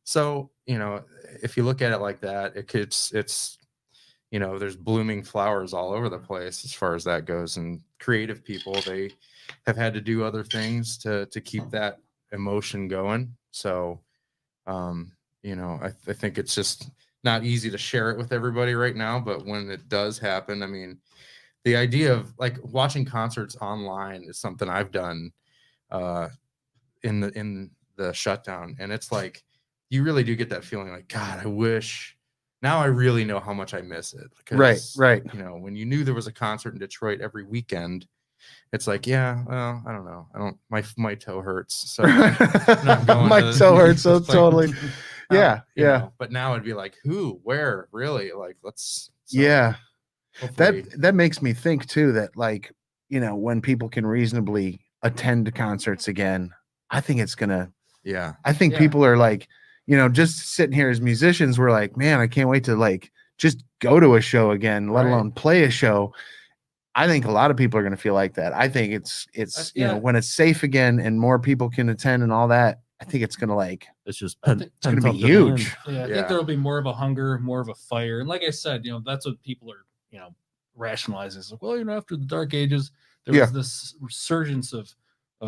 So, you know, if you look at it like that, it's, you know, there's blooming flowers all over the place as far as that goes. And creative people, they have had to do other things to keep that emotion going. So, you know, I think it's just not easy to share it with everybody right now, but when it does happen, I mean, the idea of like watching concerts online is something I've done in the shutdown, and it's like you really do get that feeling like, God, I wish. Now I really know how much I miss it. Because, right. You know, when you knew there was a concert in Detroit every weekend, it's like, yeah, well, I don't know. My toe hurts. So I'm not going my toe hurts. So totally. You know, but now it'd be like, who, where, really? Like, let's. So that makes me think too, that, like, you know, when people can reasonably attend concerts again, I think it's gonna. Yeah. I think Yeah. people are like, just sitting here as musicians, we're like, man, I can't wait to like just go to a show again, let Right. alone play a show. I think a lot of people are going to feel like that. I think it's Yeah. when it's safe again and more people can attend and all that, I think it's going to like It's just I think it's going to be pent-up demand. huge. Yeah, I Yeah. think there'll be more of a hunger, more of a fire. And like I said, that's what people are, rationalizing. It's like, well, after the dark ages, there was this resurgence of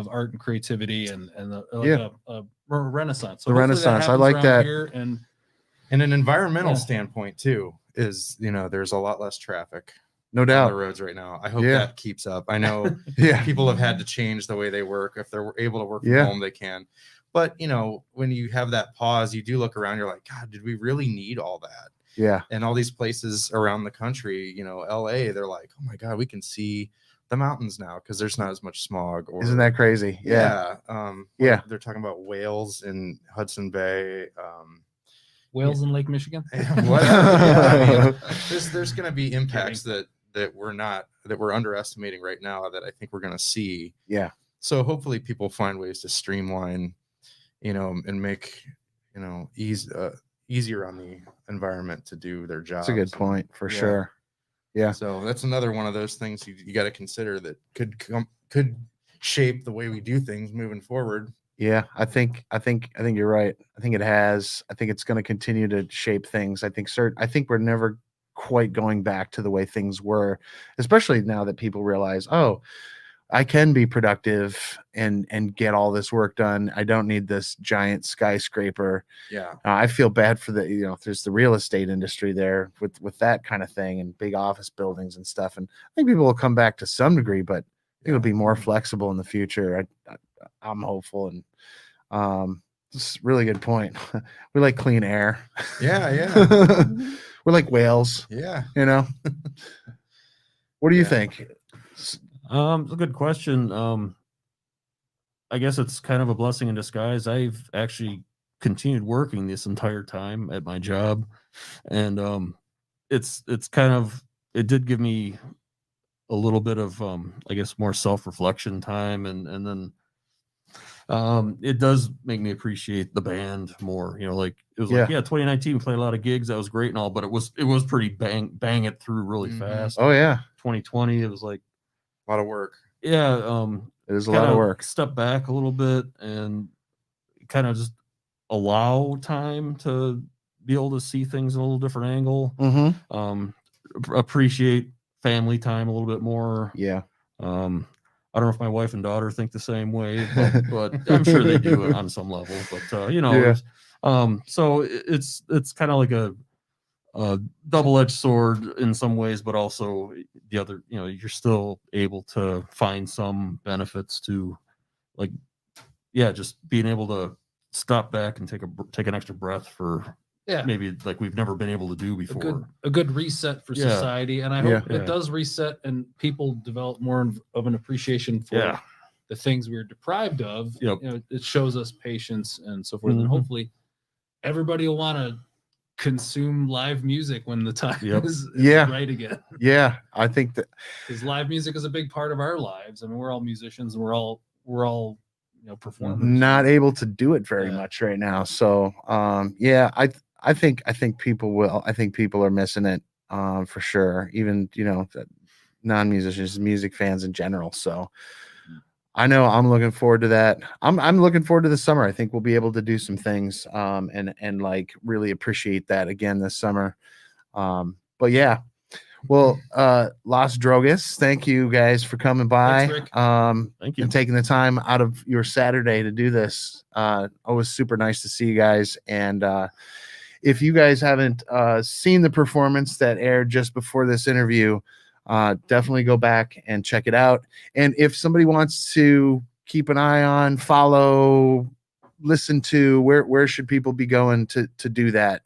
art and creativity and a renaissance. So The hopefully Renaissance. I happens like around that. here. And an environmental Yeah. standpoint too is, there's a lot less traffic No on the doubt. roads right now. I hope Yeah. that keeps up. I know Yeah. people have had to change the way they work. If they're able to work from Yeah. home, they can. But when you have that pause, you do look around, you're like, God, did we really need all that? Yeah. And all these places around the country, LA, they're like, oh my God, we can see the mountains now because there's not as much smog. Or, Isn't that crazy? Yeah. Yeah. They're talking about whales in Hudson Bay. whales in Lake Michigan. Whatever. Yeah, I mean, there's going to be impacts that we're underestimating right now that I think we're going to see. Yeah. So hopefully people find ways to streamline, and make, easier on the environment to do their jobs. That's a good point for Yeah. sure. Yeah. So that's another one of those things you got to consider that could shape the way we do things moving forward. Yeah, I think you're right. I think it has. I think it's going to continue to shape things. I think we're never quite going back to the way things were, especially now that people realize, oh, I can be productive and get all this work done. I don't need this giant skyscraper. Yeah. I feel bad for there's the real estate industry there with that kind of thing and big office buildings and stuff. And I think people will come back to some degree, but I think it'll be more flexible in the future. I'm hopeful, and it's a really good point. We like clean air. Yeah. We're like whales. Yeah. What do you Yeah. think? It's a good question. I guess it's kind of a blessing in disguise. I've actually continued working this entire time at my job, and it's kind of, it did give me a little bit of I guess more self-reflection time, and then it does make me appreciate the band more. Like it was like, 2019 we played a lot of gigs, that was great and all, but it was pretty bang it through really Mhm. fast. Oh yeah, 2020 it was like A lot of work. yeah, it is a lot of work. Step back a little bit and kind of just allow time to be able to see things in a little different angle. Mm-hmm. Appreciate family time a little bit more. Yeah. I don't know if my wife and daughter think the same way, but I'm sure they do on some level. But Yeah. so it's kind of like a double-edged sword in some ways, but also the other, you're still able to find some benefits to, like, just being able to stop back and take an extra breath for maybe like we've never been able to do before. A good reset for society, and I hope it does reset and people develop more of an appreciation for the things we were deprived of. Yep. It shows us patience and so forth, and Mhm. hopefully everybody will want to consume live music when the time is right again. Yeah, I think that because live music is a big part of our lives. I mean, we're all musicians and we're all performers. not able to do it very much right now. So I think people will. I think people are missing it for sure. Even non-musicians, music fans in general. So I know I'm looking forward to that. I'm looking forward to the summer. I think we'll be able to do some things and like really appreciate that again this summer. But yeah. Well, Las Drogas, thank you guys for coming by. Thanks, Rick. Thank you. And taking the time out of your Saturday to do this. It was super nice to see you guys. And if you guys haven't seen the performance that aired just before this interview, definitely go back and check it out. And if somebody wants to keep an eye on, follow, listen to, where should people be going to do that?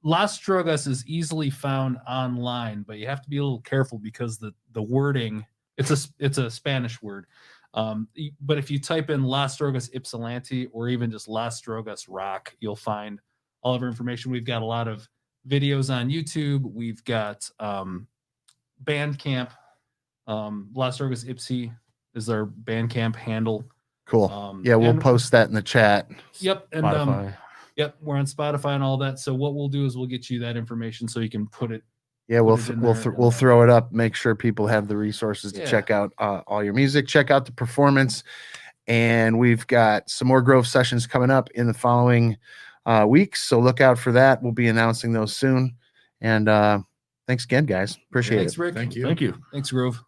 Las Drogas is easily found online, but you have to be a little careful because the wording, it's a Spanish word. But if you type in Las Drogas Ypsilanti or even just Las Drogas Rock, you'll find all of our information. We've got a lot of videos on YouTube. We've got Bandcamp. Las Drogas Ipsy is their Bandcamp handle. Cool. Yeah, we'll and- post that in the chat. Yep, and Spotify. yep, we're on Spotify and all that. So what we'll do is we'll get you that information so you can put it. Yeah, we'll Put it in we'll there, and we'll then- throw it up. Make sure people have the resources to Yeah. check out all your music. Check out the performance, and we've got some more Grove sessions coming up in the following weeks. So look out for that. We'll be announcing those soon. And thanks again, guys. Appreciate Thanks, it. Rick. Thank you. Thank you. Thanks, Grove.